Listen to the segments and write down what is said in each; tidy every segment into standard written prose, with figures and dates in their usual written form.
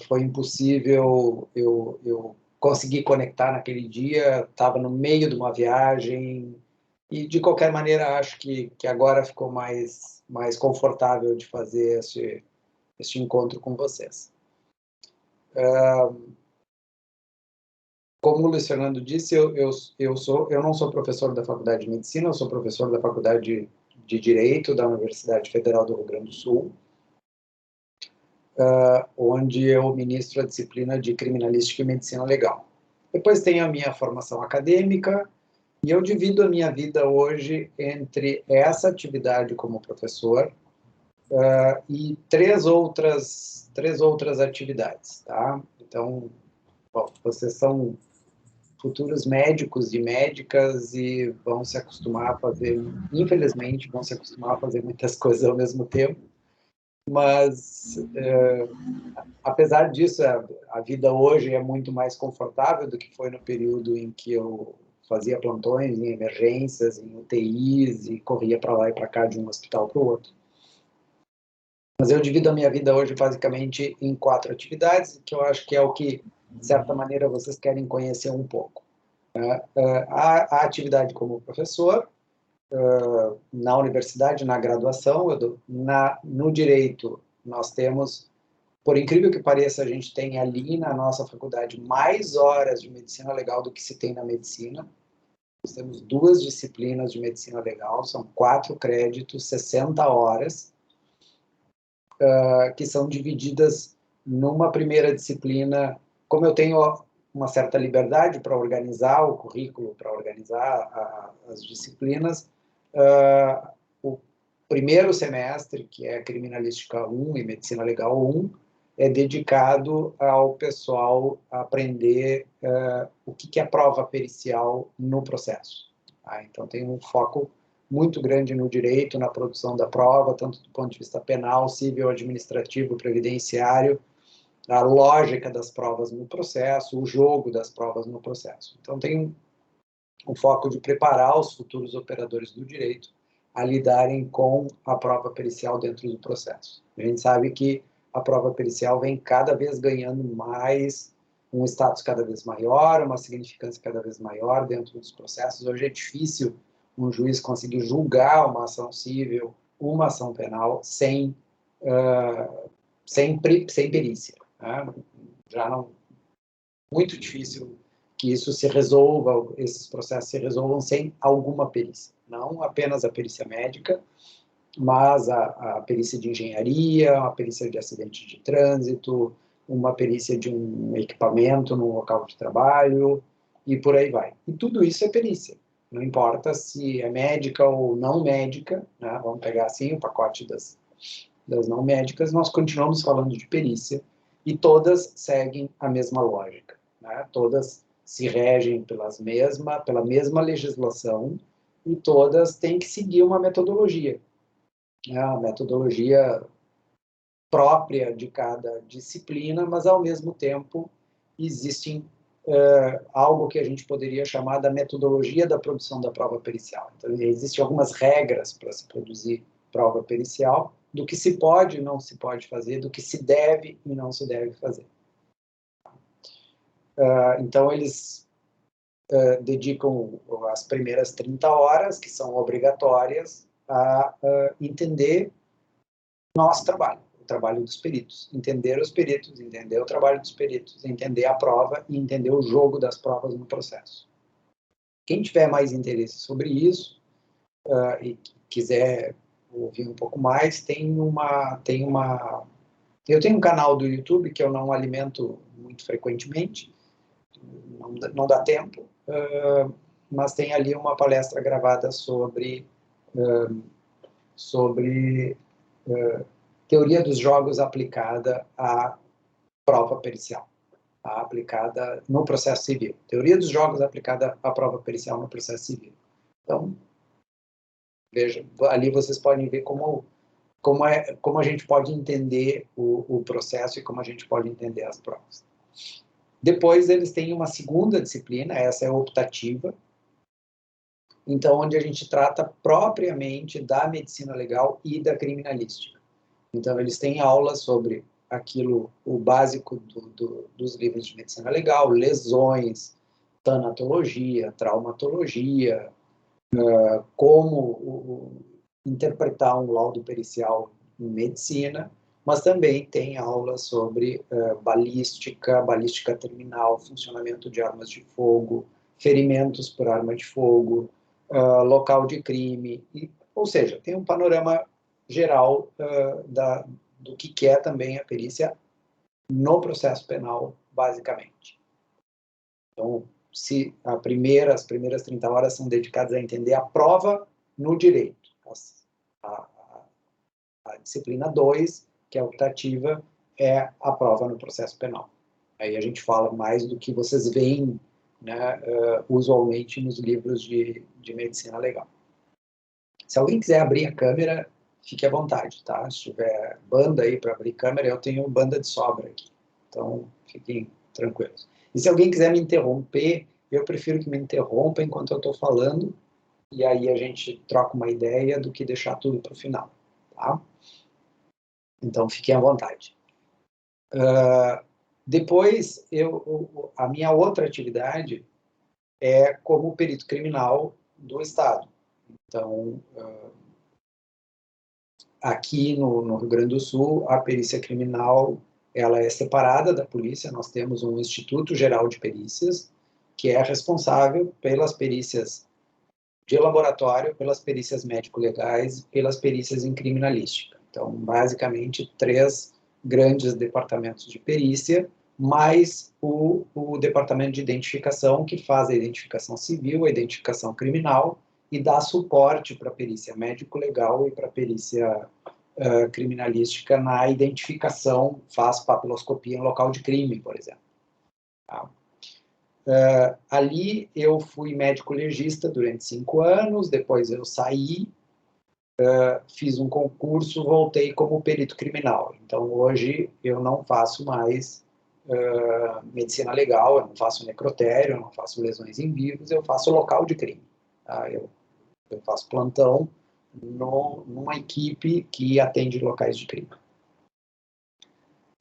Foi impossível eu conseguir conectar naquele dia, estava no meio de uma viagem, e de qualquer maneira acho que agora ficou mais confortável de fazer este encontro com vocês. Como o Luiz Fernando disse, eu não sou professor da Faculdade de Medicina, eu sou professor da Faculdade de Direito da Universidade Federal do Rio Grande do Sul, onde eu ministro a disciplina de Criminalística e Medicina Legal. Depois tenho a minha formação acadêmica, e eu divido a minha vida hoje entre essa atividade como professor e três outras atividades, tá? Então, bom, vocês são futuros médicos e médicas e vão se acostumar a fazer, infelizmente, vão se acostumar a fazer muitas coisas ao mesmo tempo, mas apesar disso, a vida hoje é muito mais confortável do que foi no período em que eu fazia plantões em emergências, em UTIs e corria para lá e para cá de um hospital para o outro. Mas eu divido a minha vida hoje basicamente em 4 atividades, que eu acho que é o que, de certa maneira, vocês querem conhecer um pouco. A atividade como professor, na universidade, na graduação, no direito, nós temos, por incrível que pareça, a gente tem ali na nossa faculdade mais horas de medicina legal do que se tem na medicina. Nós temos 2 disciplinas de medicina legal, são 4 créditos, 60 horas, que são divididas numa primeira disciplina. Como eu tenho uma certa liberdade para organizar o currículo, para organizar as disciplinas, o primeiro semestre, que é Criminalística 1 e Medicina Legal 1, é dedicado ao pessoal aprender o que é prova pericial no processo. Então, tem um foco muito grande no direito, na produção da prova, tanto do ponto de vista penal, civil, administrativo, previdenciário, a lógica das provas no processo, o jogo das provas no processo. Então, tem um foco de preparar os futuros operadores do direito a lidarem com a prova pericial dentro do processo. A gente sabe que a prova pericial vem cada vez ganhando mais, um status cada vez maior, uma significância cada vez maior dentro dos processos. Hoje é difícil um juiz conseguir julgar uma ação civil, uma ação penal, sem perícia. Né? Já não, muito difícil que isso se resolva, esses processos se resolvam sem alguma perícia. Não apenas a perícia médica, mas a perícia de engenharia, a perícia de acidente de trânsito, uma perícia de um equipamento no local de trabalho, e por aí vai. E tudo isso é perícia. Não importa se é médica ou não médica, né? Vamos pegar assim o pacote das não médicas, nós continuamos falando de perícia, e todas seguem a mesma lógica. Né? Todas se regem pela mesma legislação, e todas têm que seguir uma metodologia. A metodologia própria de cada disciplina, mas, ao mesmo tempo, existe algo que a gente poderia chamar da metodologia da produção da prova pericial. Então, existem algumas regras para se produzir prova pericial, do que se pode e não se pode fazer, do que se deve e não se deve fazer. Então, eles dedicam as primeiras 30 horas, que são obrigatórias, a entender nosso trabalho, o trabalho dos peritos. Entender os peritos, entender o trabalho dos peritos, entender a prova e entender o jogo das provas no processo. Quem tiver mais interesse sobre isso e quiser ouvir um pouco mais, eu tenho um canal do YouTube que eu não alimento muito frequentemente, não dá tempo, mas tem ali uma palestra gravada sobre teoria dos jogos aplicada à prova pericial, aplicada no processo civil. Teoria dos jogos aplicada à prova pericial no processo civil. Então, veja, ali vocês podem ver como a gente pode entender o processo e como a gente pode entender as provas. Depois, eles têm uma segunda disciplina, essa é optativa, então, onde a gente trata propriamente da medicina legal e da criminalística. Então, eles têm aulas sobre aquilo, o básico dos livros de medicina legal, lesões, tanatologia, traumatologia, como interpretar um laudo pericial em medicina, mas também tem aulas sobre balística terminal, funcionamento de armas de fogo, ferimentos por arma de fogo, local de crime, ou seja, tem um panorama geral do que é também a perícia no processo penal, basicamente. Então, se as primeiras 30 horas são dedicadas a entender a prova no direito. A disciplina 2, que é a optativa, é a prova no processo penal. Aí a gente fala mais do que vocês veem, né, usualmente nos livros de medicina legal. Se alguém quiser abrir a câmera, fique à vontade, tá? Se tiver banda aí para abrir câmera, eu tenho banda de sobra aqui. Então, fiquem tranquilos. E se alguém quiser me interromper, eu prefiro que me interrompa enquanto eu estou falando, e aí a gente troca uma ideia do que deixar tudo para o final, tá? Então, fiquem à vontade. Depois, a minha outra atividade é como perito criminal do Estado. Então, aqui no Rio Grande do Sul, a perícia criminal ela é separada da polícia. Nós temos um Instituto Geral de Perícias, que é responsável pelas perícias de laboratório, pelas perícias médico-legais, pelas perícias em criminalística. Então, basicamente, 3 grandes departamentos de perícia, mais o departamento de identificação, que faz a identificação civil, a identificação criminal, e dá suporte para a perícia médico-legal e para a perícia criminalística na identificação, faz papiloscopia em local de crime, por exemplo. Tá? Ali eu fui médico legista durante 5 anos, depois eu saí, fiz um concurso, voltei como perito criminal. Então hoje eu não faço mais medicina legal, eu não faço necrotério, eu não faço lesões em vivos, eu faço local de crime. Tá? Eu faço plantão numa equipe que atende locais de crime.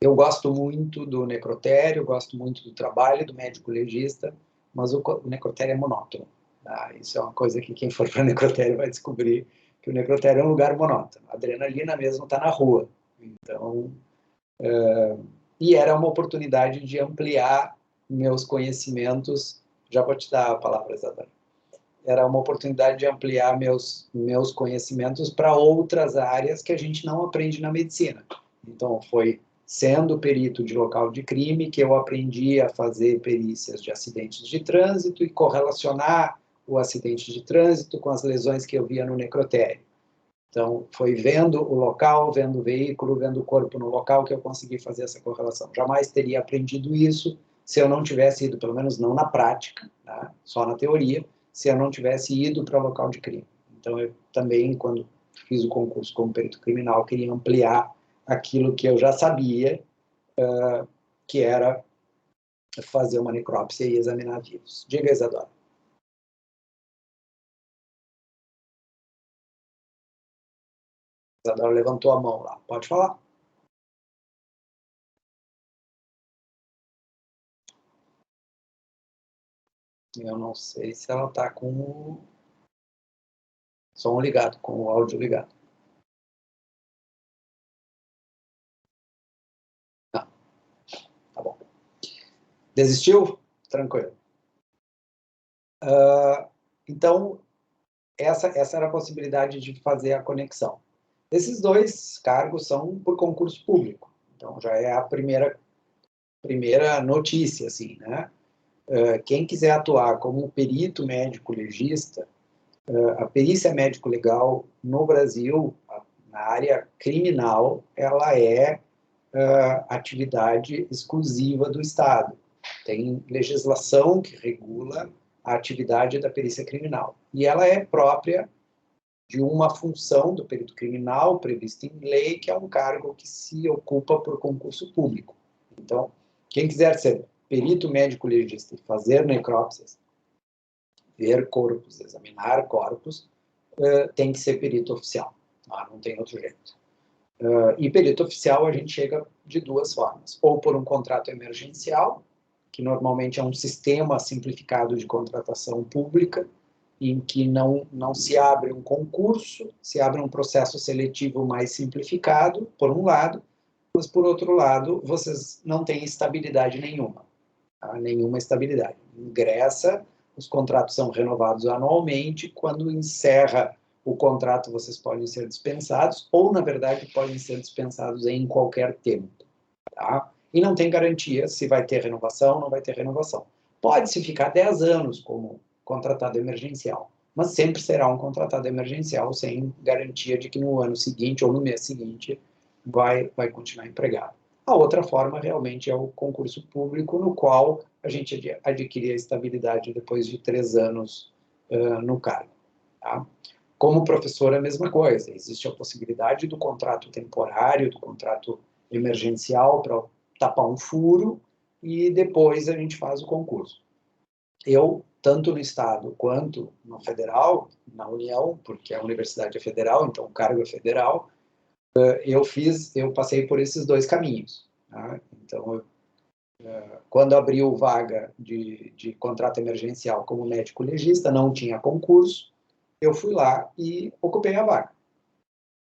Eu gosto muito do necrotério, gosto muito do trabalho do médico legista, mas o necrotério é monótono. Tá? Isso é uma coisa que quem for para o necrotério vai descobrir, que o necrotério é um lugar monótono. A adrenalina mesmo está na rua. Então, e era uma oportunidade de ampliar meus conhecimentos. Já vou te dar a palavra, Isadora. Era uma oportunidade de ampliar meus conhecimentos para outras áreas que a gente não aprende na medicina. Então, foi sendo perito de local de crime que eu aprendi a fazer perícias de acidentes de trânsito e correlacionar o acidente de trânsito com as lesões que eu via no necrotério. Então, foi vendo o local, vendo o veículo, vendo o corpo no local que eu consegui fazer essa correlação. Jamais teria aprendido isso se eu não tivesse ido, pelo menos não na prática, tá? Só na teoria, se eu não tivesse ido para o local de crime. Então, eu também, quando fiz o concurso como perito criminal, queria ampliar aquilo que eu já sabia, que era fazer uma necrópsia e examinar vivos. Diga, Isadora. Isadora levantou a mão lá. Pode falar. Eu não sei se ela está com o som ligado, com o áudio ligado. Não. Tá bom. Desistiu? Tranquilo. Então, essa era a possibilidade de fazer a conexão. Esses 2 cargos são por concurso público. Então, já é a primeira notícia, assim, né? Quem quiser atuar como perito médico legista, a perícia médico-legal no Brasil, na área criminal, ela é atividade exclusiva do Estado. Tem legislação que regula a atividade da perícia criminal. E ela é própria de uma função do perito criminal prevista em lei, que é um cargo que se ocupa por concurso público. Então, quem quiser ser perito médico legista e fazer necrópsias, ver corpos, examinar corpos, tem que ser perito oficial. Não tem outro jeito. E perito oficial a gente chega de duas formas. Ou por um contrato emergencial, que normalmente é um sistema simplificado de contratação pública, em que não se abre um concurso, se abre um processo seletivo mais simplificado, por um lado, mas, por outro lado, vocês não têm estabilidade nenhuma. Tá? Nenhuma estabilidade. Ingressa, os contratos são renovados anualmente, quando encerra o contrato, vocês podem ser dispensados, ou, na verdade, podem ser dispensados em qualquer tempo. Tá? E não tem garantia se vai ter renovação ou não vai ter renovação. Pode-se ficar 10 anos como contratado emergencial, mas sempre será um contratado emergencial sem garantia de que no ano seguinte ou no mês seguinte vai continuar empregado. A outra forma realmente é o concurso público, no qual a gente adquire a estabilidade depois de 3 anos no cargo. Tá? Como professor é a mesma coisa, existe a possibilidade do contrato temporário, do contrato emergencial para tapar um furo e depois a gente faz o concurso. Eu, tanto no Estado quanto no Federal, na União, porque a universidade é federal, então o cargo é federal, eu passei por esses dois caminhos. Tá? Então, quando abriu vaga de contrato emergencial como médico legista, não tinha concurso, eu fui lá e ocupei a vaga.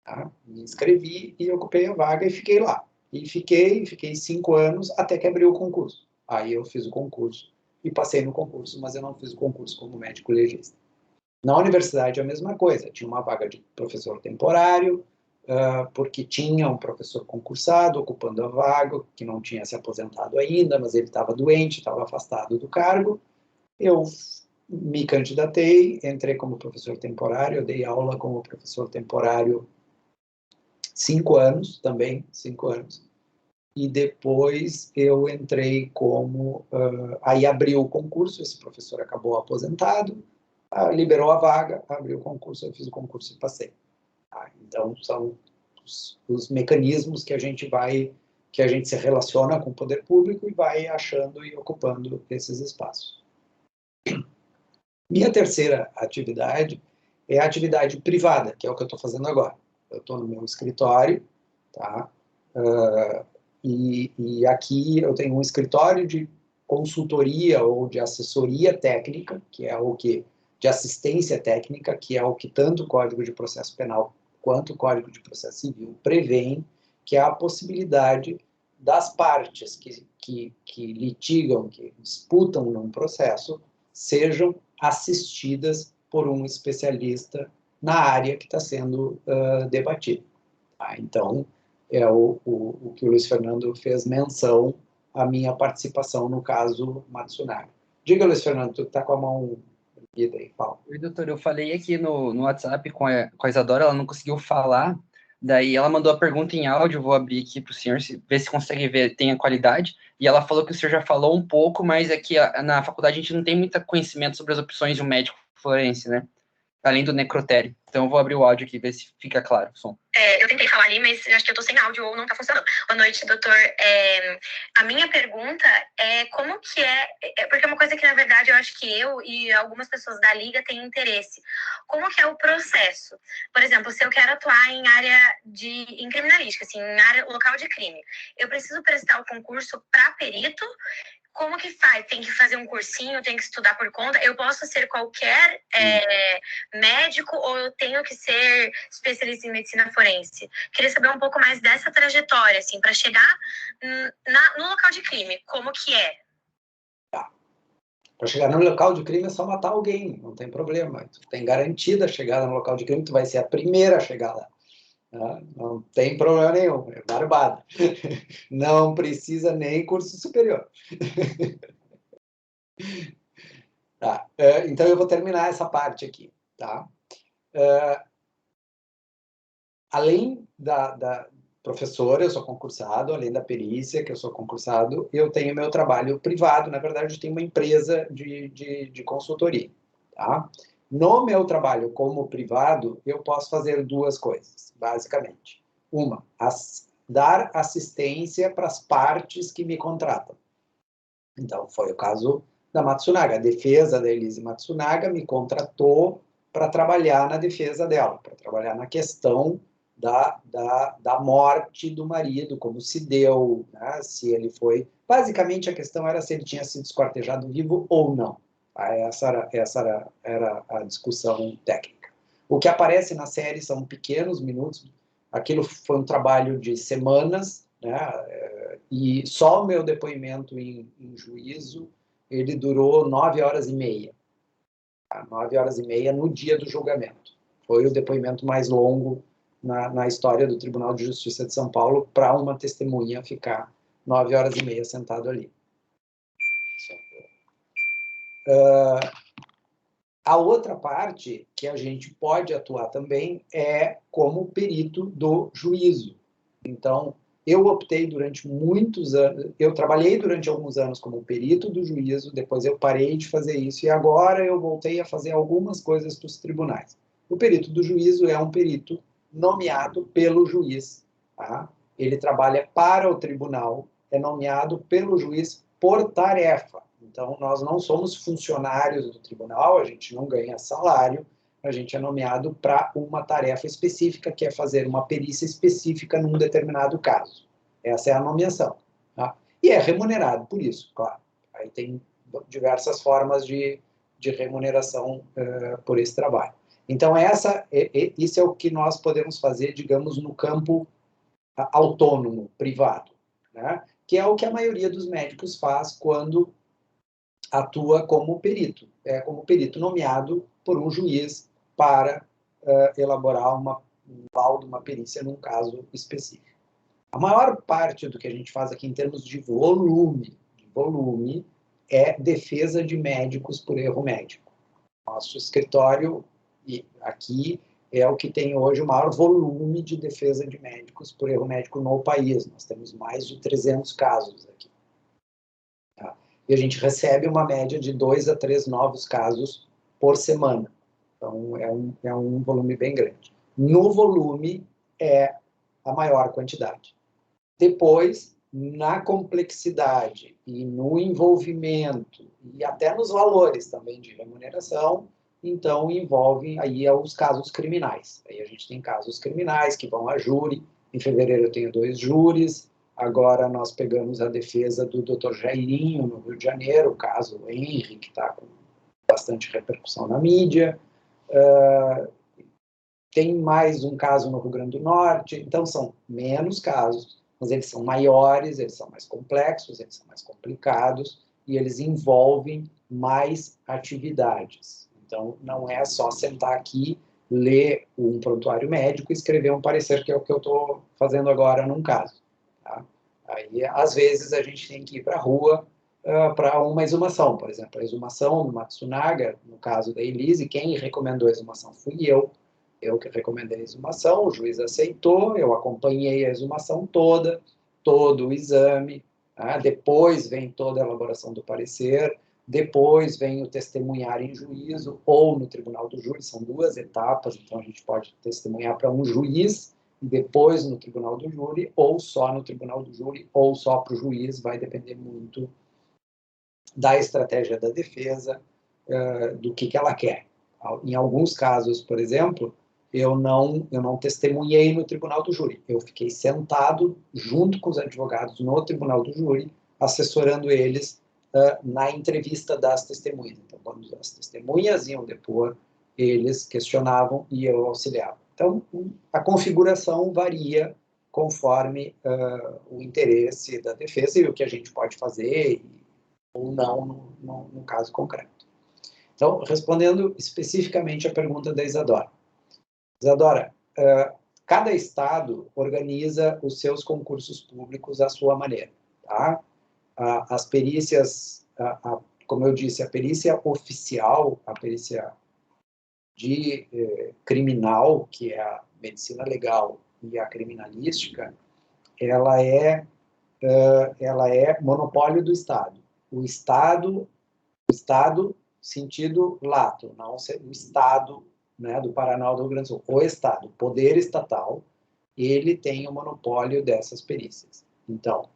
Tá? Me inscrevi e ocupei a vaga e fiquei lá. E fiquei 5 anos até que abriu o concurso. Aí eu fiz o concurso e passei no concurso, mas eu não fiz o concurso como médico legista. Na universidade é a mesma coisa, tinha uma vaga de professor temporário, porque tinha um professor concursado ocupando a vaga, que não tinha se aposentado ainda, mas ele estava doente, estava afastado do cargo. Eu me candidatei, entrei como professor temporário, eu dei aula como professor temporário 5 anos também, 5 anos. E depois eu entrei como... aí abriu o concurso, esse professor acabou aposentado, liberou a vaga, abriu o concurso, eu fiz o concurso e passei. Então, são os mecanismos que a gente se relaciona com o poder público e vai achando e ocupando esses espaços. Minha terceira atividade é a atividade privada, que é o que eu estou fazendo agora. Eu estou no meu escritório, tá? E aqui eu tenho um escritório de consultoria ou de assessoria técnica, que é o que de assistência técnica, que é o que tanto o Código de Processo Penal quanto o Código de Processo Civil prevêem, que é a possibilidade das partes que litigam, que disputam num processo, sejam assistidas por um especialista na área que está sendo debatida. Tá? Então, é o que o Luiz Fernando fez menção à minha participação no caso Matsunaga. Diga, Luiz Fernando, tu está com a mão erguida aí, fala. Oi, doutor, eu falei aqui no WhatsApp com a Isadora, ela não conseguiu falar, daí ela mandou a pergunta em áudio, vou abrir aqui para o senhor, ver se consegue ver, tem a qualidade, e ela falou que o senhor já falou um pouco, mas aqui na faculdade a gente não tem muito conhecimento sobre as opções de um médico forense, né? Além do necrotério. Então eu vou abrir o áudio aqui, ver se fica claro o som. Eu tentei falar ali, mas acho que eu tô sem áudio ou não tá funcionando. Boa noite, doutor. A minha pergunta é como que porque é uma coisa que, na verdade, eu acho que eu e algumas pessoas da Liga têm interesse. Como que é o processo? Por exemplo, se eu quero atuar em área em criminalística, assim, em área local de crime, eu preciso prestar o concurso para perito? Como que faz? Tem que fazer um cursinho, tem que estudar por conta? Eu posso ser qualquer médico ou eu tenho que ser especialista em medicina forense? Queria saber um pouco mais dessa trajetória, assim, para chegar no local de crime. Como que é? Para chegar no local de crime é só matar alguém, não tem problema. Tu tem garantida a chegada no local de crime, tu vai ser a primeira a chegar lá. Não tem problema nenhum, é barbada. Não precisa nem curso superior. Tá. Então eu vou terminar essa parte aqui. Tá? Além da professora, eu sou concursado, além da perícia, que eu sou concursado, eu tenho meu trabalho privado, na verdade eu tenho uma empresa de consultoria. Tá? No meu trabalho como privado, eu posso fazer duas coisas, basicamente. Uma, dar assistência para as partes que me contratam. Então, foi o caso da Matsunaga. A defesa da Elise Matsunaga me contratou para trabalhar na defesa dela, para trabalhar na questão da morte do marido, como se deu, né? Se ele foi... Basicamente, a questão era se ele tinha sido esquartejado vivo ou não. Essa era a discussão técnica. O que aparece na série são pequenos minutos. Aquilo foi um trabalho de semanas, né? E só o meu depoimento em juízo, ele durou 9 horas e meia. 9 horas e meia no dia do julgamento. Foi o depoimento mais longo na história do Tribunal de Justiça de São Paulo para uma testemunha ficar 9 horas e meia sentado ali. A outra parte que a gente pode atuar também é como perito do juízo. Então, eu optei durante muitos anos, eu trabalhei durante alguns anos como perito do juízo, depois eu parei de fazer isso e agora eu voltei a fazer algumas coisas para os tribunais. O perito do juízo é um perito nomeado pelo juiz. Tá? Ele trabalha para o tribunal, é nomeado pelo juiz por tarefa. Então, nós não somos funcionários do tribunal, a gente não ganha salário, a gente é nomeado para uma tarefa específica, que é fazer uma perícia específica num determinado caso. Essa é a nomeação. Tá? E é remunerado por isso, claro. Aí tem diversas formas de remuneração por esse trabalho. Então, isso é o que nós podemos fazer, digamos, no campo autônomo, privado, né? Que é o que a maioria dos médicos faz quando atua como perito. É como perito nomeado por um juiz para elaborar um laudo, uma perícia num caso específico. A maior parte do que a gente faz aqui em termos de volume é defesa de médicos por erro médico. Nosso escritório aqui é o que tem hoje o maior volume de defesa de médicos por erro médico no país. Nós temos mais de 300 casos aqui. Tá? E a gente recebe uma média de 2 a 3 novos casos por semana. Então, é um volume bem grande. No volume, é a maior quantidade. Depois, na complexidade e no envolvimento, e até nos valores também de remuneração, então envolvem aí os casos criminais. Aí a gente tem casos criminais que vão a júri. Em fevereiro eu tenho 2 júris. Agora nós pegamos a defesa do Dr. Jairinho, no Rio de Janeiro, o caso Henry, que está com bastante repercussão na mídia. Tem mais um caso no Rio Grande do Norte. Então são menos casos, mas eles são maiores, eles são mais complexos, eles são mais complicados e eles envolvem mais atividades. Então, não é só sentar aqui, ler um prontuário médico e escrever um parecer, que é o que eu estou fazendo agora num caso. Tá? Aí, às vezes, a gente tem que ir para a rua para uma exumação. Por exemplo, a exumação do Matsunaga, no caso da Elise, quem recomendou a exumação fui eu. Eu que recomendei a exumação, o juiz aceitou, eu acompanhei a exumação toda, todo o exame, tá? Depois vem toda a elaboração do parecer, depois vem o testemunhar em juízo ou no tribunal do júri, são 2 etapas, então a gente pode testemunhar para um juiz, e depois no tribunal do júri, ou só no tribunal do júri, ou só para o juiz, vai depender muito da estratégia da defesa, do que ela quer. Em alguns casos, por exemplo, eu não testemunhei no tribunal do júri. Eu fiquei sentado junto com os advogados no tribunal do júri, assessorando eles na entrevista das testemunhas. Então, quando as testemunhas iam depor, eles questionavam e eu auxiliava. Então, a configuração varia conforme o interesse da defesa e o que a gente pode fazer ou não no caso concreto. Então, respondendo especificamente a pergunta da Isadora. Isadora, cada estado organiza os seus concursos públicos à sua maneira. Tá? As perícias, como eu disse, a perícia oficial, a perícia de criminal, que é a medicina legal e a criminalística, ela é monopólio do Estado. O Estado, sentido lato, não o Estado, né, do Paraná ou do Rio Grande do Sul. O Estado, o poder estatal, ele tem o monopólio dessas perícias. Então,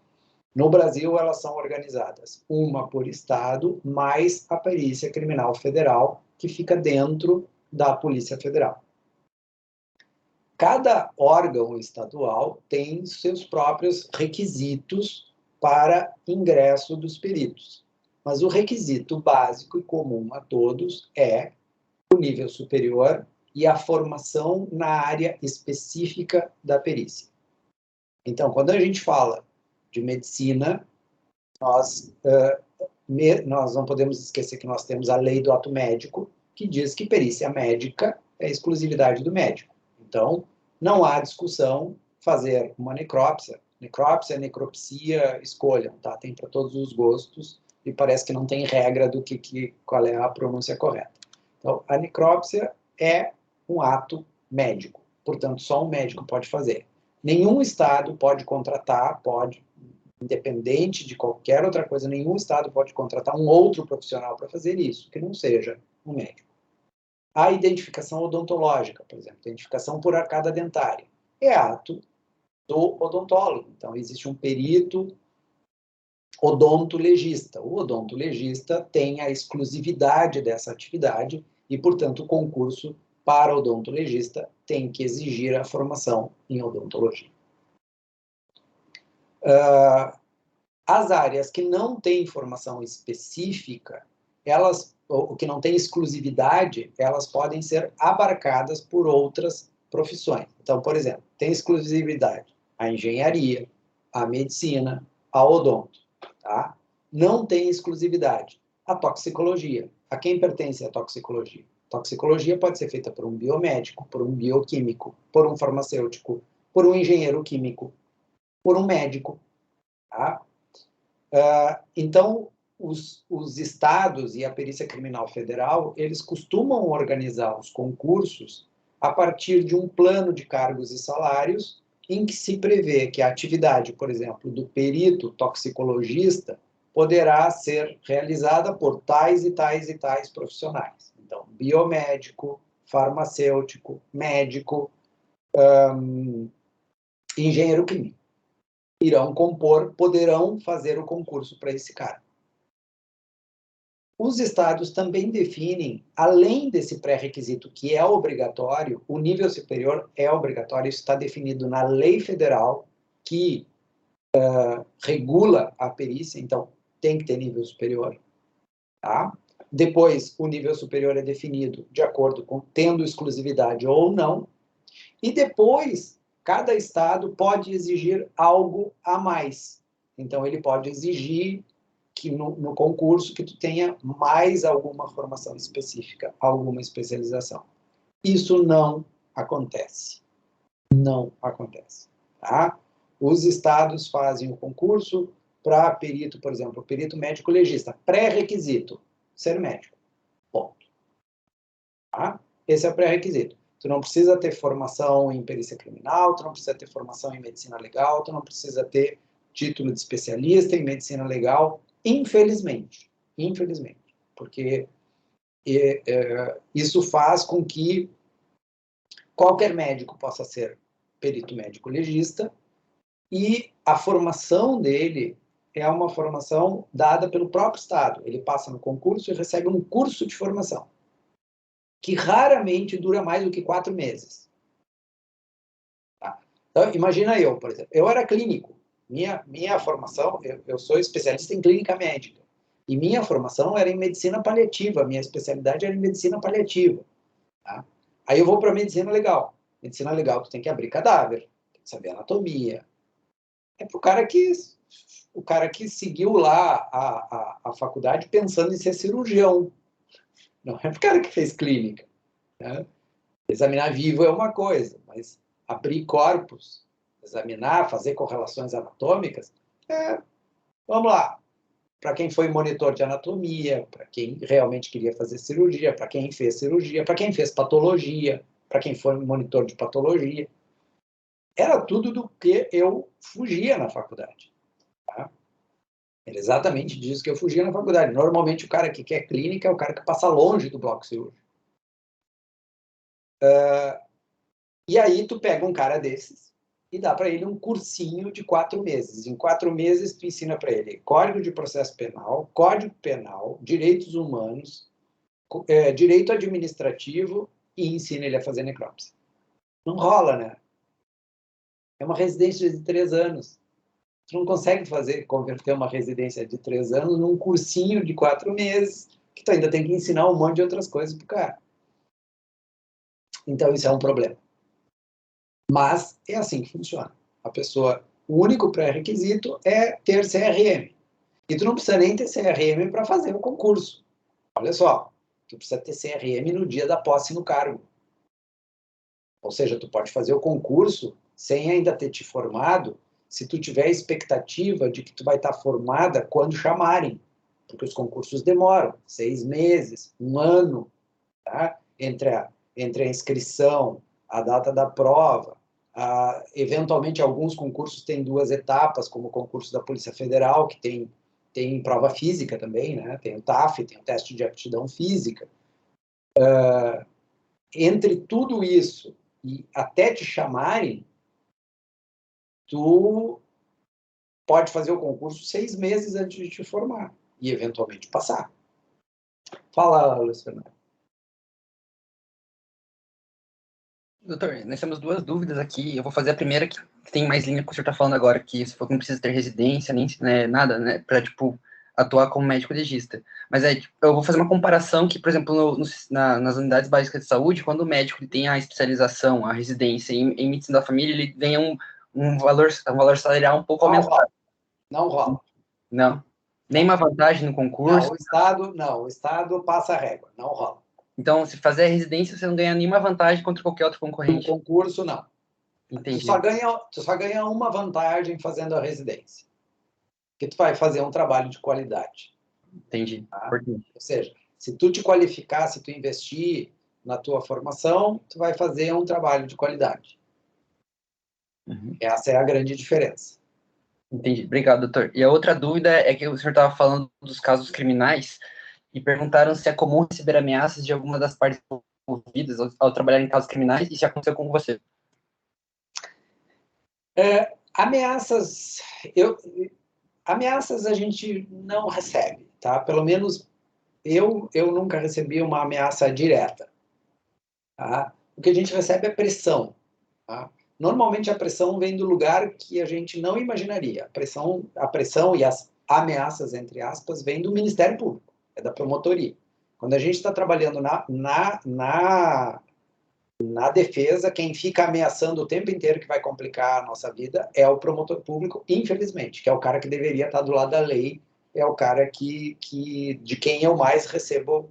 no Brasil, elas são organizadas, uma por Estado, mais a perícia criminal federal, que fica dentro da Polícia Federal. Cada órgão estadual tem seus próprios requisitos para ingresso dos peritos. Mas o requisito básico e comum a todos é o nível superior e a formação na área específica da perícia. Então, quando a gente fala de medicina, nós não podemos esquecer que nós temos a lei do ato médico, que diz que perícia médica é exclusividade do médico. Então, não há discussão fazer uma necrópsia. Necrópsia, necropsia, escolham, tá? Tem para todos os gostos e parece que não tem regra do qual é a pronúncia correta. Então, a necrópsia é um ato médico, portanto, só um médico pode fazer. Nenhum estado pode contratar, independente de qualquer outra coisa, nenhum estado pode contratar um outro profissional para fazer isso, que não seja um médico. A identificação odontológica, por exemplo, identificação por arcada dentária, é ato do odontólogo. Então, existe um perito odontologista. O odontologista tem a exclusividade dessa atividade e, portanto, o concurso para odontologista tem que exigir a formação em odontologia. As áreas que não têm formação específica, ou que não têm exclusividade, elas podem ser abarcadas por outras profissões. Então, por exemplo, tem exclusividade a engenharia, a medicina, a odonto. Tá? Não tem exclusividade a toxicologia. A quem pertence a toxicologia? Toxicologia pode ser feita por um biomédico, por um bioquímico, por um farmacêutico, por um engenheiro químico, por um médico. Tá? Então, os estados e a Perícia Criminal Federal, eles costumam organizar os concursos a partir de um plano de cargos e salários em que se prevê que a atividade, por exemplo, do perito toxicologista poderá ser realizada por tais e tais e tais profissionais. Então, biomédico, farmacêutico, médico, engenheiro químico. Poderão fazer o concurso para esse cargo. Os estados também definem, além desse pré-requisito que é obrigatório, o nível superior é obrigatório, isso está definido na lei federal que regula a perícia, então tem que ter nível superior. Tá? Depois, o nível superior é definido de acordo com tendo exclusividade ou não, e depois cada estado pode exigir algo a mais. Então, ele pode exigir que no concurso que tu tenha mais alguma formação específica, alguma especialização. Isso não acontece. Não acontece. Tá? Os estados fazem o concurso para perito, por exemplo, perito médico legista. Pré-requisito, ser médico. Ponto. Tá? Esse é o pré-requisito. Tu não precisa ter formação em perícia criminal, tu não precisa ter formação em medicina legal, tu não precisa ter título de especialista em medicina legal, infelizmente. Infelizmente. Porque isso faz com que qualquer médico possa ser perito médico legista e a formação dele é uma formação dada pelo próprio Estado. Ele passa no concurso e recebe um curso de formação que raramente dura mais do que 4 meses. Tá? Então, imagina eu, por exemplo, eu era clínico. Minha formação, eu sou especialista em clínica médica. E minha formação era em medicina paliativa. Minha especialidade era em medicina paliativa. Tá? Aí eu vou para medicina legal. Medicina legal, tu tem que abrir cadáver, tem que saber anatomia. É para o cara que seguiu lá a faculdade pensando em ser cirurgião. Não é o cara que fez clínica. Né? Examinar vivo é uma coisa, mas abrir corpos, examinar, fazer correlações anatômicas, vamos lá. Para quem foi monitor de anatomia, para quem realmente queria fazer cirurgia, para quem fez cirurgia, para quem fez patologia, para quem foi monitor de patologia. Era tudo do que eu fugia na faculdade. Tá? Era exatamente disso que eu fugia na faculdade. Normalmente, o cara que quer clínica é o cara que passa longe do bloco cirúrgico. E aí, tu pega um cara desses e dá para ele um cursinho de 4 meses. Em 4 meses, tu ensina para ele Código de Processo Penal, Código Penal, Direitos Humanos, Direito Administrativo e ensina ele a fazer necrópsia. Não rola, né? É uma residência de 3 anos. Tu não consegue converter uma residência de 3 anos num cursinho de 4 meses, que tu ainda tem que ensinar um monte de outras coisas pro cara. Então, isso é um problema. Mas é assim que funciona. O único pré-requisito é ter CRM. E tu não precisa nem ter CRM para fazer o concurso. Olha só, tu precisa ter CRM no dia da posse no cargo. Ou seja, tu pode fazer o concurso sem ainda ter te formado, se tu tiver a expectativa de que tu vai estar formada quando chamarem. Porque os concursos demoram 6 meses, 1 ano, tá? Entre a inscrição, a data da prova. Eventualmente, alguns concursos têm 2 etapas, como o concurso da Polícia Federal, que tem prova física também, né? Tem o TAF, tem o teste de aptidão física. Entre tudo isso e até te chamarem, tu pode fazer o concurso 6 meses antes de te formar e, eventualmente, passar. Fala, Luciano. Doutor, nós temos 2 dúvidas aqui. Eu vou fazer a primeira que tem mais linha com o que o senhor está falando agora, que se for que não precisa ter residência, nem nada, né, para, tipo, atuar como médico legista. Mas eu vou fazer uma comparação que, por exemplo, nas unidades básicas de saúde, quando o médico ele tem a especialização, a residência em medicina da família, ele ganha um valor salarial um pouco aumentado. Não rola. Não. Nenhuma vantagem no concurso. Não, o Estado passa a régua, não rola. Então, se fazer a residência, você não ganha nenhuma vantagem contra qualquer outro concorrente. No concurso, não. Entendi. Tu só ganha uma vantagem fazendo a residência. Que tu vai fazer um trabalho de qualidade. Entendi. Tá? Ou seja, se tu te qualificar, se tu investir na tua formação, tu vai fazer um trabalho de qualidade. Uhum. Essa é a grande diferença. Entendi. Obrigado, doutor. E a outra dúvida é que o senhor estava falando dos casos criminais e perguntaram se é comum receber ameaças de alguma das partes envolvidas ao trabalhar em casos criminais e se aconteceu com você. Ameaças a gente não recebe, tá? Pelo menos eu nunca recebi uma ameaça direta. Tá? O que a gente recebe é pressão. Tá? Normalmente a pressão vem do lugar que a gente não imaginaria. A pressão e as ameaças, entre aspas, vêm do Ministério Público, é da promotoria. Quando a gente está trabalhando na defesa, quem fica ameaçando o tempo inteiro que vai complicar a nossa vida é o promotor público, infelizmente, que é o cara que deveria estar do lado da lei, é o cara de quem eu mais recebo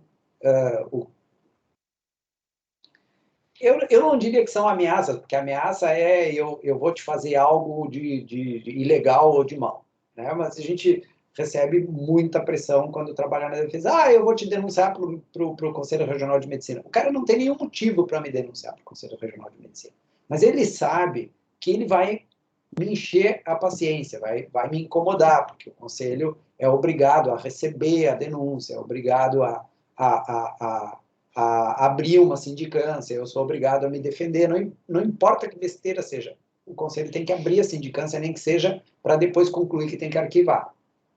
Eu não diria que são ameaças, porque ameaça é eu vou te fazer algo de ilegal ou de mal. Né? Mas a gente recebe muita pressão quando trabalha na defesa. Eu vou te denunciar para o Conselho Regional de Medicina. O cara não tem nenhum motivo para me denunciar para o Conselho Regional de Medicina. Mas ele sabe que ele vai me encher a paciência, vai me incomodar, porque o Conselho é obrigado a receber a denúncia, é obrigado a abrir uma sindicância, eu sou obrigado a me defender, não importa que besteira seja, o Conselho tem que abrir a sindicância, nem que seja para depois concluir que tem que arquivar.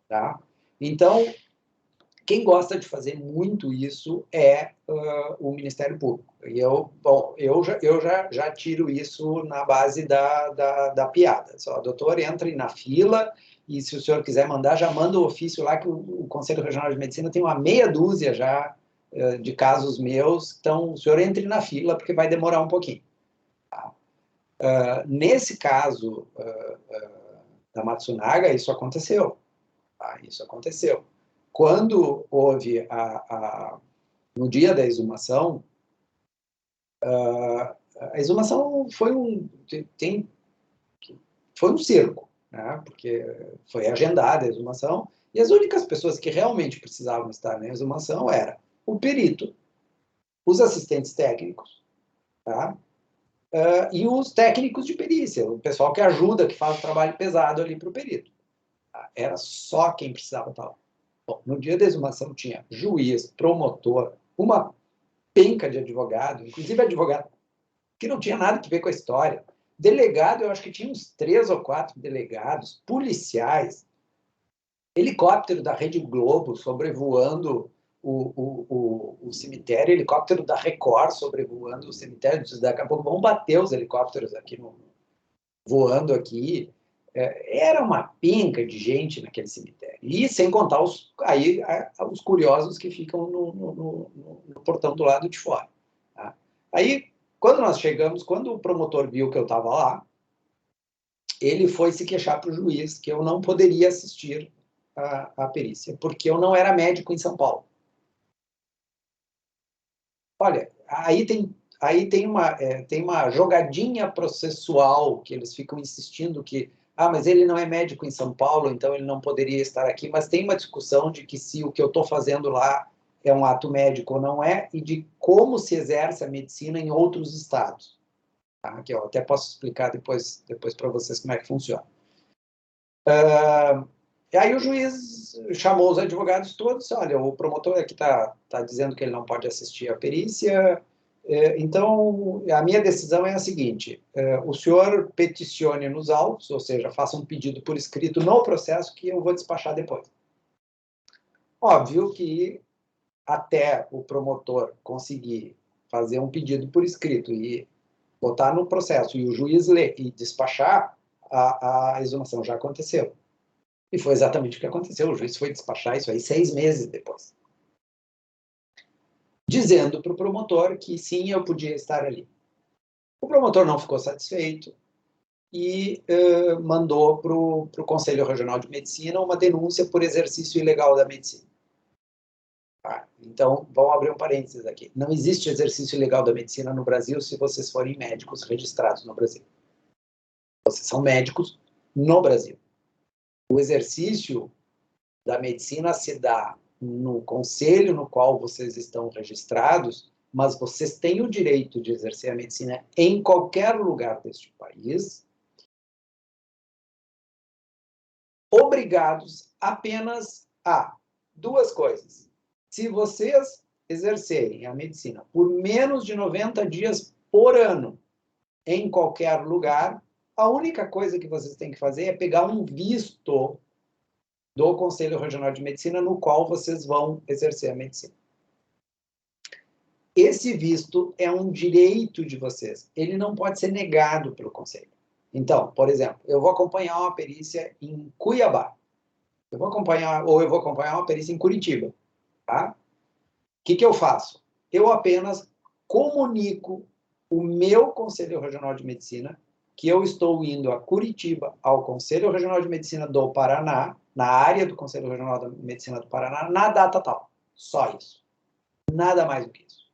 Tá? Então, quem gosta de fazer muito isso é o Ministério Público. E eu já tiro isso na base da piada. Só, doutor, entre na fila e se o senhor quiser mandar, já manda o ofício lá que o Conselho Regional de Medicina tem uma meia dúzia já de casos meus, então o senhor entre na fila porque vai demorar um pouquinho. Tá? Nesse caso da Matsunaga, isso aconteceu. Tá? Isso aconteceu. Quando houve no dia da exumação, a exumação foi um circo, né? Porque foi agendada a exumação e as únicas pessoas que realmente precisavam estar na exumação eram o perito, os assistentes técnicos, tá? E os técnicos de perícia, o pessoal que ajuda, que faz o trabalho pesado ali para o perito. Tá? Era só quem precisava estar lá. Bom, no dia da exumação tinha juiz, promotor, uma penca de advogado, inclusive advogado que não tinha nada a ver com a história. Delegado, eu acho que tinha uns 3 ou 4 delegados, policiais, helicóptero da Rede Globo sobrevoando o cemitério, helicóptero da Record sobrevoando o cemitério, daqui a pouco vão bater os helicópteros aqui voando aqui. Era uma penca de gente naquele cemitério. E sem contar os curiosos que ficam no portão do lado de fora. Tá? Aí, quando nós chegamos, quando o promotor viu que eu estava lá, ele foi se queixar para o juiz que eu não poderia assistir a perícia, porque eu não era médico em São Paulo. Olha, aí tem uma jogadinha processual que eles ficam insistindo que mas ele não é médico em São Paulo, então ele não poderia estar aqui, mas tem uma discussão de que se o que eu estou fazendo lá é um ato médico ou não é, e de como se exerce a medicina em outros estados. Tá? Que eu até posso explicar depois para vocês como é que funciona. E aí o juiz chamou os advogados todos, olha, o promotor aqui está dizendo que ele não pode assistir à perícia, então a minha decisão é a seguinte, o senhor peticione nos autos, ou seja, faça um pedido por escrito no processo que eu vou despachar depois. Óbvio que até o promotor conseguir fazer um pedido por escrito e botar no processo e o juiz ler e despachar, a exumação já aconteceu. E foi exatamente o que aconteceu. O juiz foi despachar isso aí 6 meses depois. Dizendo para o promotor que sim, eu podia estar ali. O promotor não ficou satisfeito e mandou para o Conselho Regional de Medicina uma denúncia por exercício ilegal da medicina. Então, vamos abrir um parênteses aqui. Não existe exercício ilegal da medicina no Brasil se vocês forem médicos registrados no Brasil. Vocês são médicos no Brasil. O exercício da medicina se dá no conselho no qual vocês estão registrados, mas vocês têm o direito de exercer a medicina em qualquer lugar deste país, obrigados apenas a 2 coisas. Se vocês exercerem a medicina por menos de 90 dias por ano em qualquer lugar, a única coisa que vocês têm que fazer é pegar um visto do Conselho Regional de Medicina no qual vocês vão exercer a medicina. Esse visto é um direito de vocês. Ele não pode ser negado pelo Conselho. Então, por exemplo, eu vou acompanhar uma perícia em Cuiabá. Eu vou acompanhar uma perícia em Curitiba. Tá? O que eu faço? Eu apenas comunico o meu Conselho Regional de Medicina que eu estou indo a Curitiba, ao Conselho Regional de Medicina do Paraná, na área do Conselho Regional de Medicina do Paraná, na data tal. Só isso. Nada mais do que isso.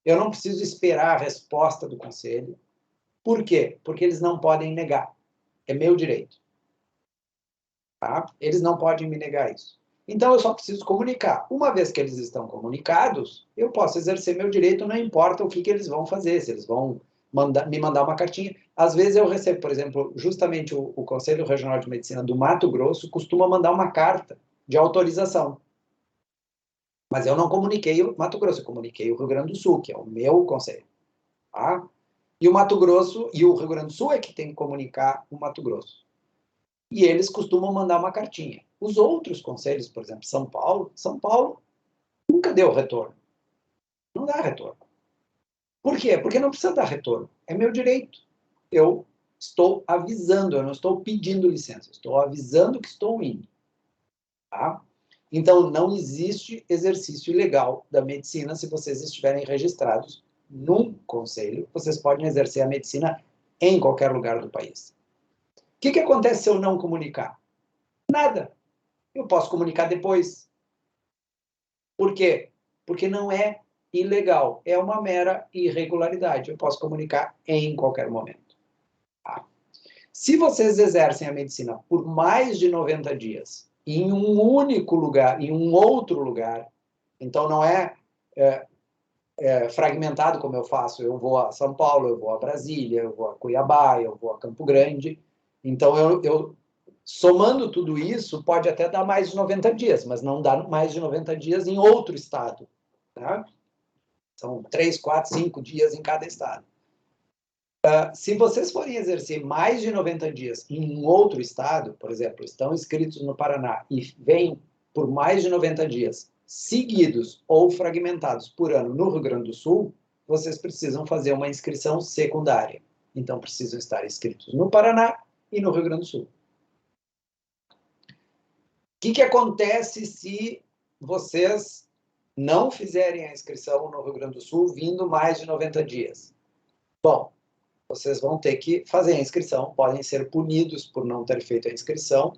Eu não preciso esperar a resposta do Conselho. Por quê? Porque eles não podem negar. É meu direito. Tá? Eles não podem me negar isso. Então, eu só preciso comunicar. Uma vez que eles estão comunicados, eu posso exercer meu direito, não importa o que eles vão fazer, se eles vão me mandar uma cartinha. Às vezes eu recebo, por exemplo, justamente o Conselho Regional de Medicina do Mato Grosso costuma mandar uma carta de autorização. Mas eu não comuniquei o Mato Grosso, eu comuniquei o Rio Grande do Sul, que é o meu conselho. Tá? E o Mato Grosso, e o Rio Grande do Sul é que tem que comunicar o Mato Grosso. E eles costumam mandar uma cartinha. Os outros conselhos, por exemplo, São Paulo nunca deu retorno. Não dá retorno. Por quê? Porque não precisa dar retorno. É meu direito. Eu estou avisando, eu não estou pedindo licença. Estou avisando que estou indo. Tá? Então, não existe exercício ilegal da medicina se vocês estiverem registrados num conselho. Vocês podem exercer a medicina em qualquer lugar do país. O que acontece se eu não comunicar? Nada. Eu posso comunicar depois. Por quê? Porque não é ilegal. É uma mera irregularidade. Eu posso comunicar em qualquer momento. Tá? Se vocês exercem a medicina por mais de 90 dias, em um único lugar, em um outro lugar, então não é fragmentado como eu faço. Eu vou a São Paulo, eu vou a Brasília, eu vou a Cuiabá, eu vou a Campo Grande. Então, eu somando tudo isso, pode até dar mais de 90 dias, mas não dá mais de 90 dias em outro estado. Tá? São 3, 4, 5 dias em cada estado. Se vocês forem exercer mais de 90 dias em um outro estado, por exemplo, estão inscritos no Paraná e vêm por mais de 90 dias seguidos ou fragmentados por ano no Rio Grande do Sul, vocês precisam fazer uma inscrição secundária. Então, precisam estar inscritos no Paraná e no Rio Grande do Sul. O que acontece se vocês não fizerem a inscrição no Rio Grande do Sul vindo mais de 90 dias? Bom, vocês vão ter que fazer a inscrição, podem ser punidos por não ter feito a inscrição,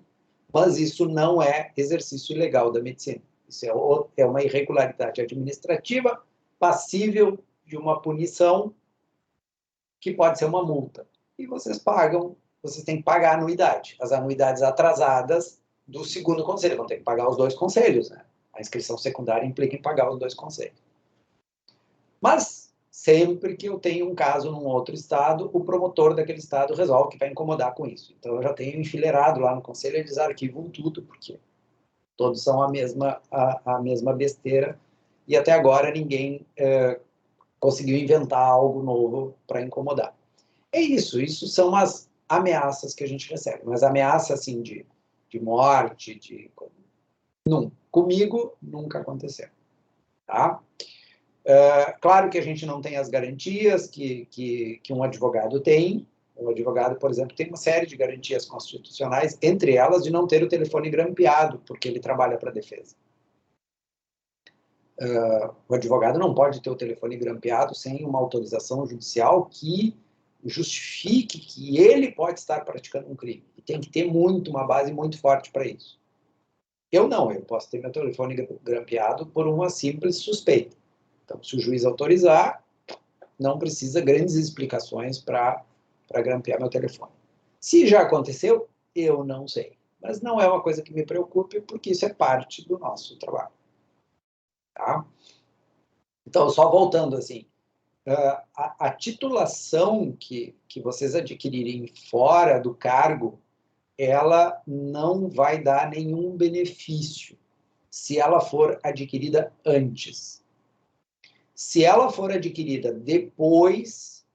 mas isso não é exercício ilegal da medicina. Isso é uma irregularidade administrativa passível de uma punição que pode ser uma multa. E vocês têm que pagar a anuidade. As anuidades atrasadas do segundo conselho, vão ter que pagar os 2 conselhos, né? A inscrição secundária implica em pagar os 2 conselhos. Mas, sempre que eu tenho um caso num outro estado, o promotor daquele estado resolve que vai incomodar com isso. Então, eu já tenho enfileirado lá no conselho, eles arquivam tudo, porque todos são a mesma besteira, e até agora ninguém conseguiu inventar algo novo para incomodar. É isso são as ameaças que a gente recebe, mas ameaça assim de morte, não, comigo nunca aconteceu, tá? Claro que a gente não tem as garantias que um advogado tem. Um advogado, por exemplo, tem uma série de garantias constitucionais, entre elas de não ter o telefone grampeado, porque ele trabalha para a defesa. O advogado não pode ter o telefone grampeado sem uma autorização judicial que justifique que ele pode estar praticando um crime. E tem que ter uma base muito forte para isso. Eu posso ter meu telefone grampeado por uma simples suspeita. Então, se o juiz autorizar, não precisa grandes explicações para grampear meu telefone. Se já aconteceu, eu não sei. Mas não é uma coisa que me preocupe, porque isso é parte do nosso trabalho. Tá? Então, só voltando assim, a titulação que vocês adquirirem fora do cargo, ela não vai dar nenhum benefício se ela for adquirida antes. Se ela for adquirida depois,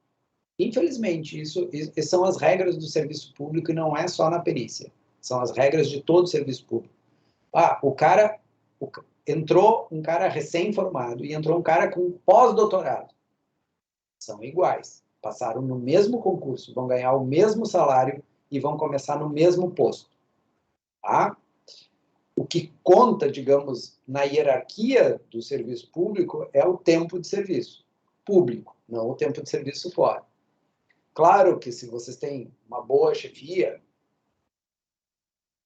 infelizmente, isso são as regras do serviço público e não é só na perícia. São as regras de todo o serviço público. Entrou um cara recém-formado e entrou um cara com pós-doutorado. São iguais. Passaram no mesmo concurso, vão ganhar o mesmo salário e vão começar no mesmo posto. Tá? O que conta, digamos, na hierarquia do serviço público é o tempo de serviço público, não o tempo de serviço fora. Claro que se vocês têm uma boa chefia,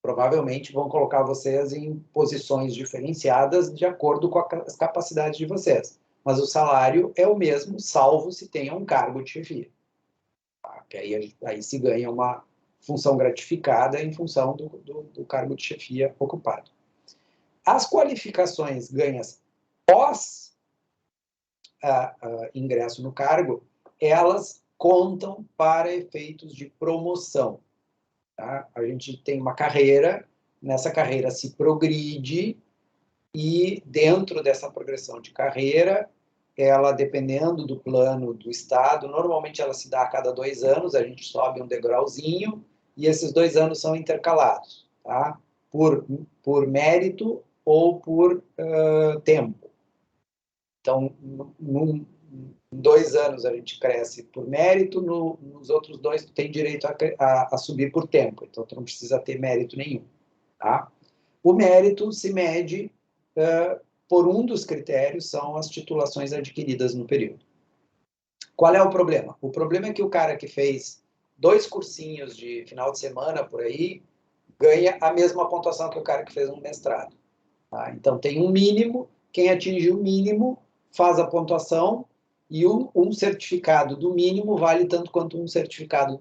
provavelmente vão colocar vocês em posições diferenciadas de acordo com as capacidades de vocês. Mas o salário é o mesmo, salvo se tenha um cargo de chefia. Tá? Que aí se ganha uma função gratificada em função do cargo de chefia ocupado. As qualificações ganhas pós ingresso no cargo, elas contam para efeitos de promoção. Tá? A gente tem uma carreira, nessa carreira se progride, e dentro dessa progressão de carreira, ela, dependendo do plano do Estado, normalmente ela se dá a cada 2 anos, a gente sobe um degrauzinho, e esses 2 anos são intercalados, tá? Por mérito ou por tempo. Então, em 2 anos a gente cresce por mérito, nos outros 2 tu tem direito a subir por tempo, então tu não precisa ter mérito nenhum. Tá? O mérito se mede por um dos critérios, são as titulações adquiridas no período. Qual é o problema? O problema é que o cara que fez 2 cursinhos de final de semana por aí, ganha a mesma pontuação que o cara que fez um mestrado. Tá? Então, tem um mínimo, quem atinge o mínimo faz a pontuação, e um certificado do mínimo vale tanto quanto um certificado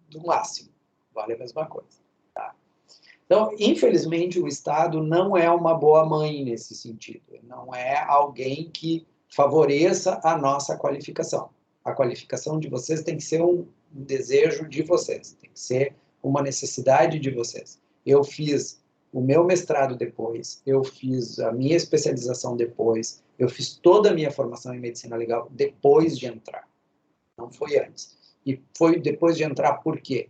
do máximo. Vale a mesma coisa. Tá? Então, infelizmente, o Estado não é uma boa mãe nesse sentido. Não é alguém que favoreça a nossa qualificação. A qualificação de vocês tem que ser um desejo de vocês, tem que ser uma necessidade de vocês. Eu fiz o meu mestrado depois, eu fiz a minha especialização depois, eu fiz toda a minha formação em medicina legal depois de entrar. Não foi antes. E foi depois de entrar por quê?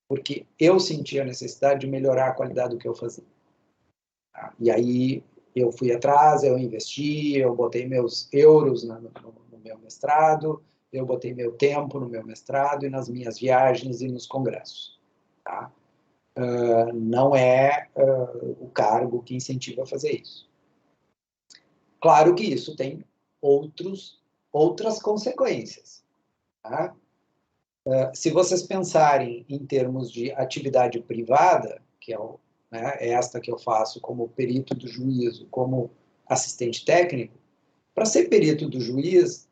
Porque eu senti a necessidade de melhorar a qualidade do que eu fazia. Tá? E aí Eu fui atrás, eu investi, eu botei meus euros no meu mestrado, eu botei meu tempo no meu mestrado e nas minhas viagens e nos congressos. Tá? Não é o cargo que incentiva a fazer isso. Claro que isso tem outras consequências. Tá? Se vocês pensarem em termos de atividade privada, que é esta que eu faço como perito do juízo, como assistente técnico, para ser perito do juiz,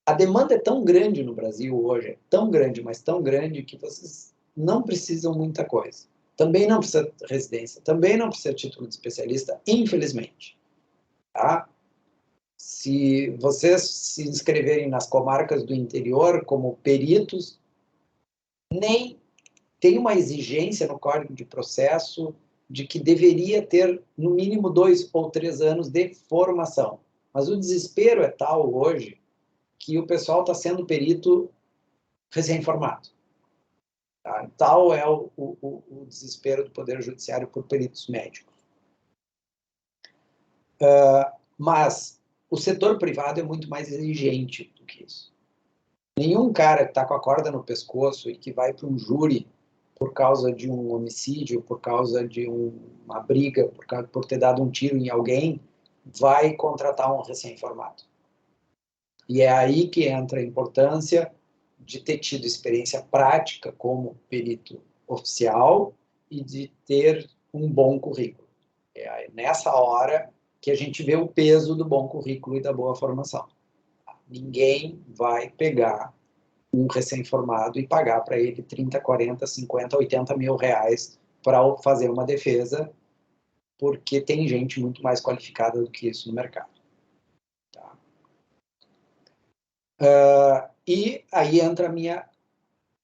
a demanda é tão grande no Brasil hoje, é tão grande, mas tão grande, que vocês não precisam muita coisa. Também não precisa residência, também não precisa título de especialista, infelizmente. Tá? Se vocês se inscreverem nas comarcas do interior como peritos, nem tem uma exigência no Código de Processo de que deveria ter, no mínimo, 2 ou 3 anos de formação. Mas o desespero é tal hoje que o pessoal está sendo perito recém-formado. Tá? Tal é o desespero do Poder Judiciário por peritos médicos. Mas o setor privado é muito mais exigente do que isso. Nenhum cara que está com a corda no pescoço e que vai para um júri por causa de um homicídio, por causa de uma briga, por ter dado um tiro em alguém, vai contratar um recém-formado. E é aí que entra a importância de ter tido experiência prática como perito oficial e de ter um bom currículo. É nessa hora que a gente vê o peso do bom currículo e da boa formação. Ninguém vai pegar um recém-formado e pagar para ele 30, 40, 50, 80 mil reais para fazer uma defesa, porque tem gente muito mais qualificada do que isso no mercado. Tá? E aí entra a minha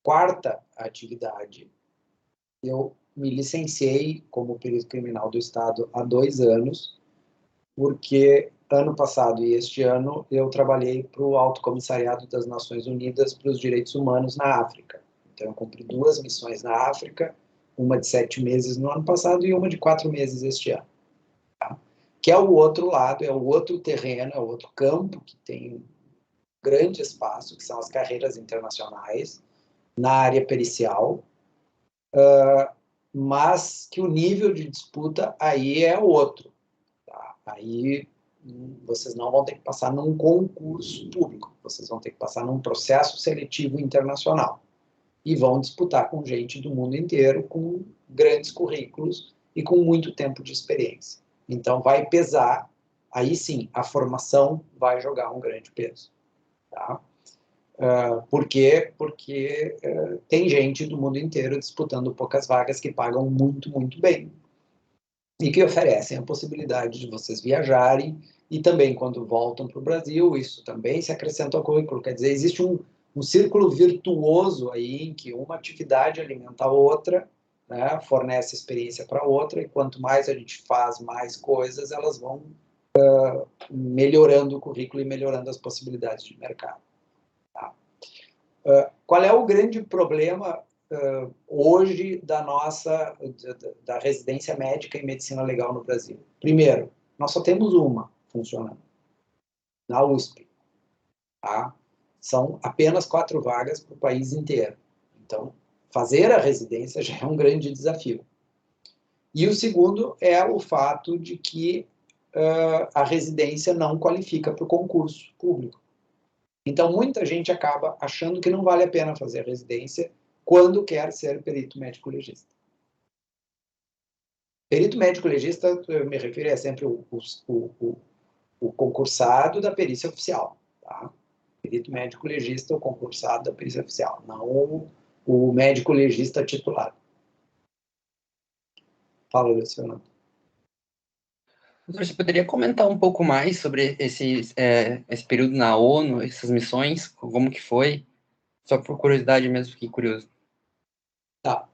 quarta atividade. Eu me licenciei como perito criminal do Estado há 2 anos, porque ano passado e este ano eu trabalhei para o Alto Comissariado das Nações Unidas para os Direitos Humanos na África. Então eu cumpri 2 missões na África, uma de 7 meses no ano passado e uma de 4 meses este ano. Tá? Que é o outro lado, é o outro terreno, é o outro campo que tem grande espaço, que são as carreiras internacionais na área pericial, mas que o nível de disputa aí é outro. Tá? Aí vocês não vão ter que passar num concurso público, vocês vão ter que passar num processo seletivo internacional. E vão disputar com gente do mundo inteiro, com grandes currículos e com muito tempo de experiência. Então vai pesar, aí sim, a formação vai jogar um grande peso. Tá? Por quê? Porque tem gente do mundo inteiro disputando poucas vagas que pagam muito, muito bem. E que oferecem a possibilidade de vocês viajarem e também, quando voltam para o Brasil, isso também se acrescenta ao currículo. Quer dizer, existe um círculo virtuoso aí em que uma atividade alimenta a outra, né, fornece experiência para outra, e quanto mais a gente faz mais coisas, elas vão melhorando o currículo e melhorando as possibilidades de mercado. Tá? Qual é o grande problema hoje da residência médica em medicina legal no Brasil? Primeiro, nós só temos uma funcionando, na USP. Tá? São apenas 4 vagas para o país inteiro. Então, fazer a residência já é um grande desafio. E o segundo é o fato de que a residência não qualifica para o concurso público. Então, muita gente acaba achando que não vale a pena fazer a residência quando quer ser perito médico-legista. Perito médico-legista, eu me refiro, é sempre o concursado da perícia oficial. Tá? Perito médico-legista, o concursado da perícia oficial, não o médico-legista titulado. Fala, Luiz Fernando. Doutor, você poderia comentar um pouco mais sobre esse período na ONU, essas missões, como que foi? Só por curiosidade mesmo, fiquei curioso. Tá.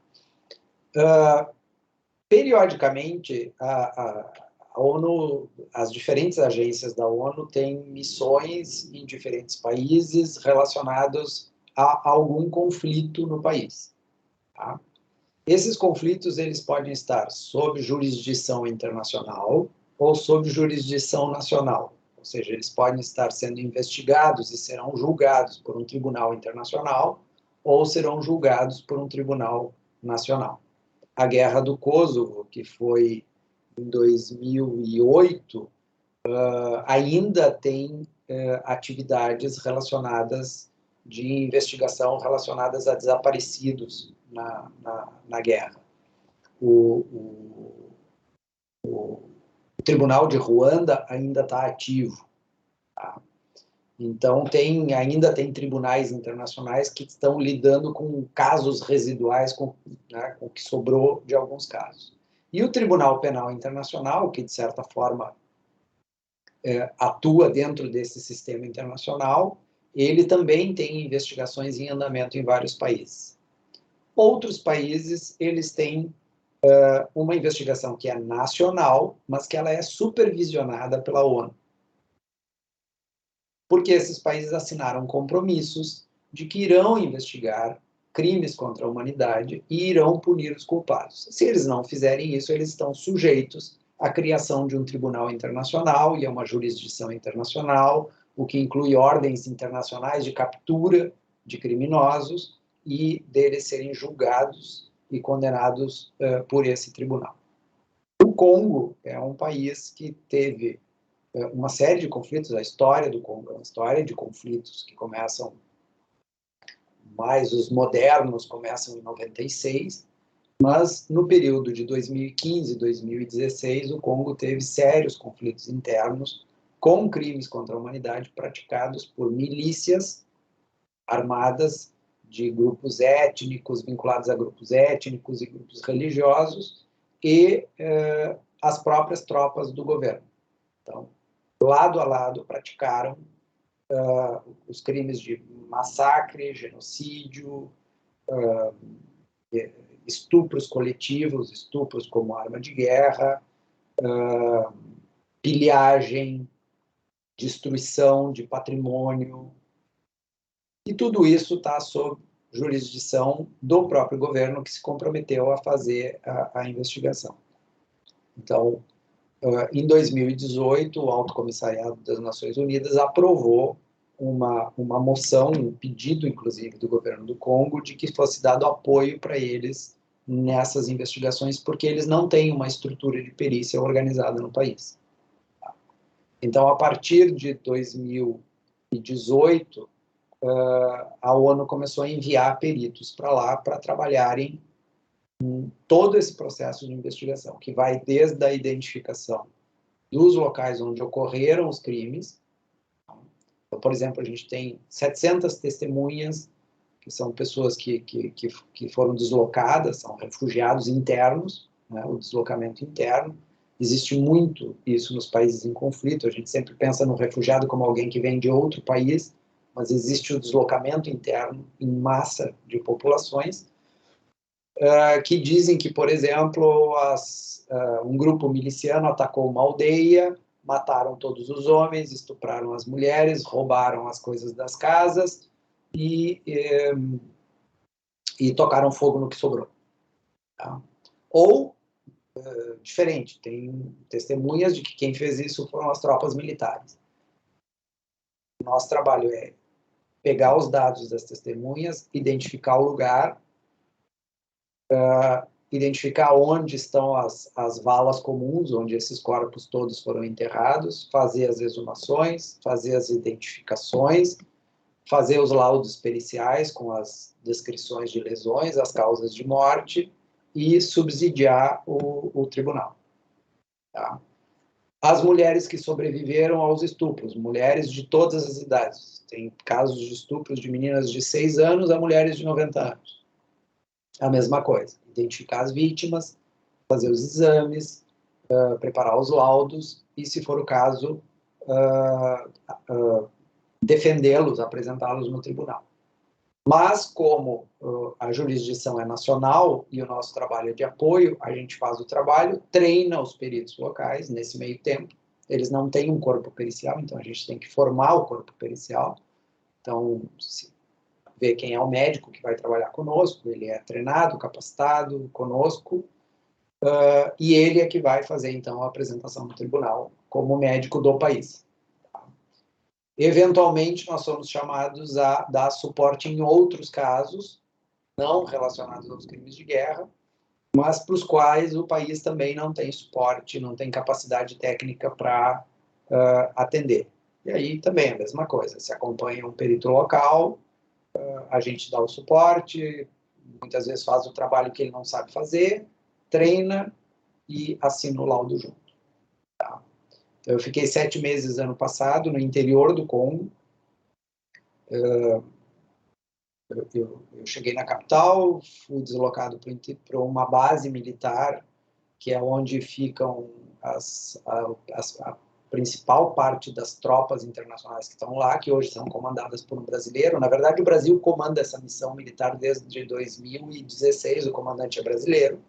Periodicamente, a ONU, as diferentes agências da ONU têm missões em diferentes países relacionados a algum conflito no país. Tá? Esses conflitos eles podem estar sob jurisdição internacional ou sob jurisdição nacional. Ou seja, eles podem estar sendo investigados e serão julgados por um tribunal internacional ou serão julgados por um tribunal nacional. A Guerra do Kosovo, que foi em 2008, ainda tem atividades relacionadas de investigação relacionadas a desaparecidos na guerra. O Tribunal de Ruanda ainda está ativo. Tá? Então, ainda tem tribunais internacionais que estão lidando com casos residuais, com o que sobrou de alguns casos. E o Tribunal Penal Internacional, que, de certa forma, atua dentro desse sistema internacional, ele também tem investigações em andamento em vários países. Outros países, eles têm uma investigação que é nacional, mas que ela é supervisionada pela ONU. Porque esses países assinaram compromissos de que irão investigar crimes contra a humanidade e irão punir os culpados. Se eles não fizerem isso, eles estão sujeitos à criação de um tribunal internacional e a uma jurisdição internacional, o que inclui ordens internacionais de captura de criminosos e deles serem julgados e condenados por esse tribunal. O Congo é um país que teve uma série de conflitos. A história do Congo é uma história de conflitos que começam, mais os modernos começam em 96, mas no período de 2015 e 2016 o Congo teve sérios conflitos internos com crimes contra a humanidade praticados por milícias armadas de grupos étnicos, vinculados a grupos étnicos e grupos religiosos, e as próprias tropas do governo. Então, lado a lado, praticaram os crimes de massacre, genocídio, estupros coletivos, estupros como arma de guerra, pilhagem, destruição de patrimônio. E tudo isso está sob jurisdição do próprio governo, que se comprometeu a fazer a investigação. Então, em 2018, o Alto Comissariado das Nações Unidas aprovou uma moção, um pedido, inclusive, do governo do Congo, de que fosse dado apoio para eles nessas investigações, porque eles não têm uma estrutura de perícia organizada no país. Então, a partir de 2018, a ONU começou a enviar peritos para lá para trabalharem em todo esse processo de investigação, que vai desde a identificação dos locais onde ocorreram os crimes. Então, por exemplo, a gente tem 700 testemunhas, que são pessoas que foram deslocadas, são refugiados internos, né, o deslocamento interno. Existe muito isso nos países em conflito. A gente sempre pensa no refugiado como alguém que vem de outro país, mas existe o deslocamento interno em massa de populações que dizem que, por exemplo, um grupo miliciano atacou uma aldeia, mataram todos os homens, estupraram as mulheres, roubaram as coisas das casas e tocaram fogo no que sobrou. Tá? Ou, diferente, tem testemunhas de que quem fez isso foram as tropas militares. Nosso trabalho é pegar os dados das testemunhas, identificar o lugar, identificar onde estão as valas comuns, onde esses corpos todos foram enterrados, fazer as exumações, fazer as identificações, fazer os laudos periciais com as descrições de lesões, as causas de morte e subsidiar o tribunal. Tá? As mulheres que sobreviveram aos estupros, mulheres de todas as idades. Tem casos de estupros de meninas de 6 anos a mulheres de 90 anos. A mesma coisa. Identificar as vítimas, fazer os exames, preparar os laudos e, se for o caso, defendê-los, apresentá-los no tribunal. Mas, como a jurisdição é nacional e o nosso trabalho é de apoio, a gente faz o trabalho, treina os peritos locais nesse meio tempo. Eles não têm um corpo pericial, então a gente tem que formar o corpo pericial. Então, ver quem é o médico que vai trabalhar conosco, ele é treinado, capacitado conosco, e ele é que vai fazer, então, a apresentação no tribunal como médico do país. Eventualmente, nós somos chamados a dar suporte em outros casos, não relacionados aos crimes de guerra, mas para os quais o país também não tem suporte, não tem capacidade técnica para atender. E aí também é a mesma coisa, se acompanha um perito local, a gente dá o suporte, muitas vezes faz o trabalho que ele não sabe fazer, treina e assina o laudo junto. Tá? Então, eu fiquei 7 meses ano passado no interior do Congo. Eu cheguei na capital, fui deslocado para uma base militar, que é onde ficam a principal parte das tropas internacionais que estão lá, que hoje são comandadas por um brasileiro. Na verdade, o Brasil comanda essa missão militar desde 2016, o comandante é brasileiro.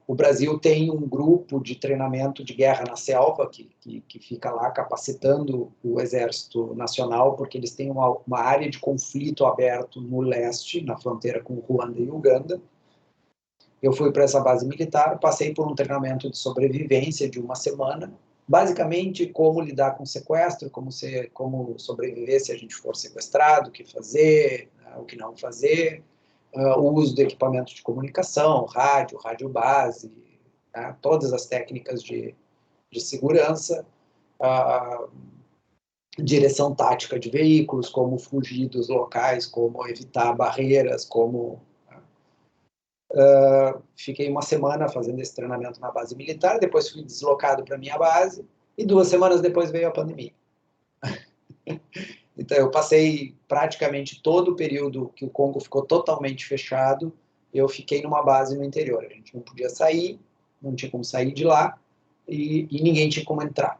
O Brasil tem um grupo de treinamento de guerra na selva que fica lá capacitando o Exército Nacional, porque eles têm uma área de conflito aberto no leste, na fronteira com Ruanda e Uganda. Eu fui para essa base militar, passei por um treinamento de sobrevivência de uma semana, basicamente como lidar com sequestro, como sobreviver se a gente for sequestrado, o que fazer, o que não fazer, o uso de equipamento de comunicação, rádio base, tá? Todas as técnicas de segurança, direção tática de veículos, como fugir dos locais, como evitar barreiras, como... Fiquei uma semana fazendo esse treinamento na base militar, depois fui deslocado para a minha base, e 2 semanas depois veio a pandemia. Então, eu passei praticamente todo o período que o Congo ficou totalmente fechado, eu fiquei numa base no interior. A gente não podia sair, não tinha como sair de lá, e ninguém tinha como entrar.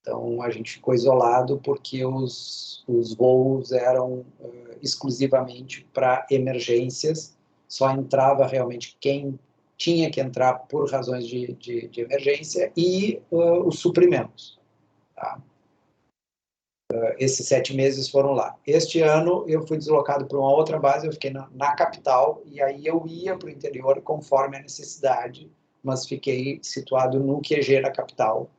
Então, a gente ficou isolado porque os voos eram exclusivamente para emergências, só entrava realmente quem tinha que entrar por razões de emergência e os suprimentos. Tá? Esses 7 meses foram lá. Este ano eu fui deslocado para uma outra base, eu fiquei na capital, e aí eu ia para o interior conforme a necessidade, mas fiquei situado no QG na capital,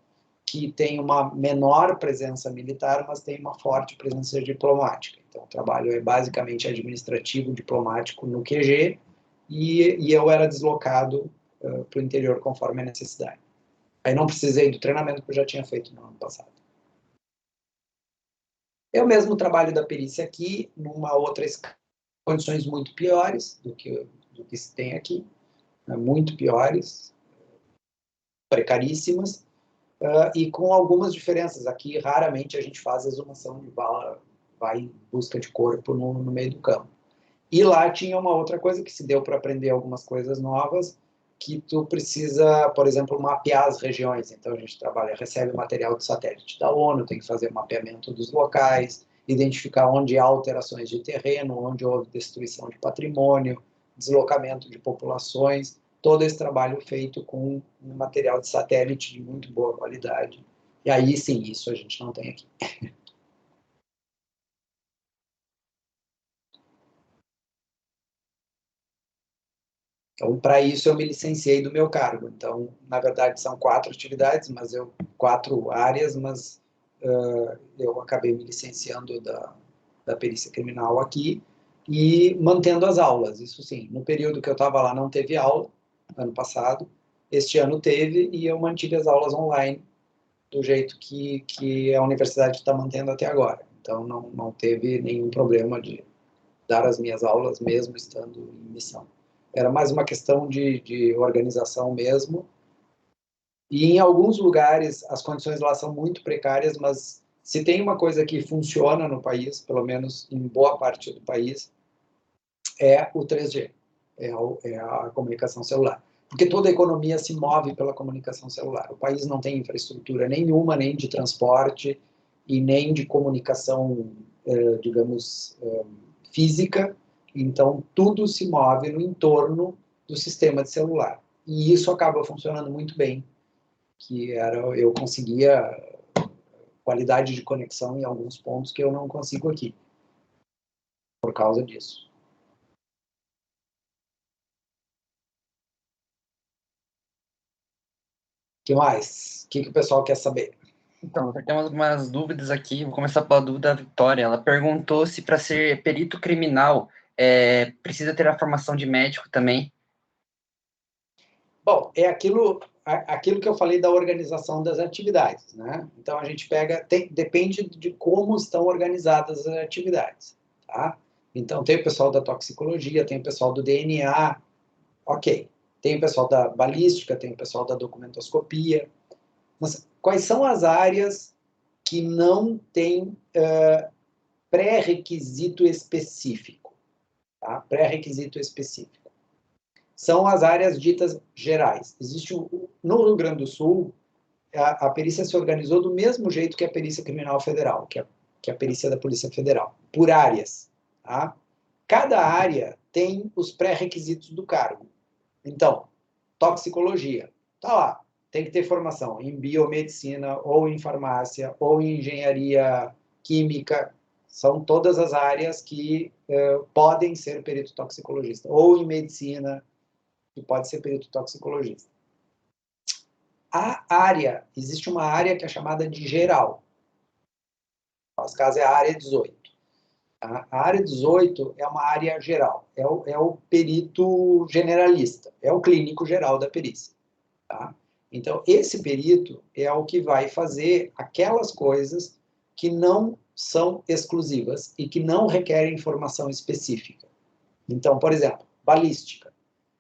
que tem uma menor presença militar, mas tem uma forte presença diplomática. Então, o trabalho é basicamente administrativo, diplomático no QG, e eu era deslocado para o interior conforme a necessidade. Aí não precisei do treinamento que eu já tinha feito no ano passado. É o mesmo trabalho da perícia aqui, numa outra escala, condições muito piores do que se tem aqui, né, muito piores, precaríssimas, e com algumas diferenças. Aqui, raramente, a gente faz exumação de bala, vai em busca de corpo no meio do campo. E lá tinha uma outra coisa que se deu para aprender algumas coisas novas, que tu precisa, por exemplo, mapear as regiões. Então, a gente recebe material de satélite da ONU, tem que fazer o mapeamento dos locais, identificar onde há alterações de terreno, onde houve destruição de patrimônio, deslocamento de populações, todo esse trabalho feito com um material de satélite de muito boa qualidade. E aí, sim, isso a gente não tem aqui. Então, para isso, eu me licenciei do meu cargo. Então, na verdade, são 4 atividades, 4 áreas, mas eu acabei me licenciando da perícia criminal aqui e mantendo as aulas. Isso sim, no período que eu estava lá não teve aula, ano passado. Este ano teve e eu mantive as aulas online do jeito que a universidade está mantendo até agora. Então, não teve nenhum problema de dar as minhas aulas mesmo estando em missão. Era mais uma questão de organização mesmo. E em alguns lugares as condições lá são muito precárias, mas se tem uma coisa que funciona no país, pelo menos em boa parte do país, é o 3G, é a comunicação celular. Porque toda a economia se move pela comunicação celular. O país não tem infraestrutura nenhuma, nem de transporte e nem de comunicação, digamos, física, então tudo se move no entorno do sistema de celular. E isso acaba funcionando muito bem, eu conseguia qualidade de conexão em alguns pontos que eu não consigo aqui, por causa disso. que mais? O que o pessoal quer saber? Então, temos algumas dúvidas aqui. Vou começar pela dúvida da Vitória. Ela perguntou se para ser perito criminal precisa ter a formação de médico também. Bom, é aquilo que eu falei da organização das atividades, né? Então, a gente pega... depende de como estão organizadas as atividades, tá? Então, tem o pessoal da toxicologia, tem o pessoal do DNA, ok. Tem o pessoal da balística, tem o pessoal da documentoscopia. Mas quais são as áreas que não têm pré-requisito específico? Tá? Pré-requisito específico. São as áreas ditas gerais. Existe no Rio Grande do Sul, a perícia se organizou do mesmo jeito que a perícia criminal federal, que a perícia da Polícia Federal, por áreas. Tá? Cada área tem os pré-requisitos do cargo. Então, toxicologia, tá lá, tem que ter formação em biomedicina, ou em farmácia, ou em engenharia química, são todas as áreas que podem ser perito toxicologista, ou em medicina, que pode ser perito toxicologista. Existe uma área que é chamada de geral, no nosso caso é a área 18. A área 18 é uma área geral, é o perito generalista, é o clínico geral da perícia. Tá? Então, esse perito é o que vai fazer aquelas coisas que não são exclusivas e que não requerem informação específica. Então, por exemplo, balística.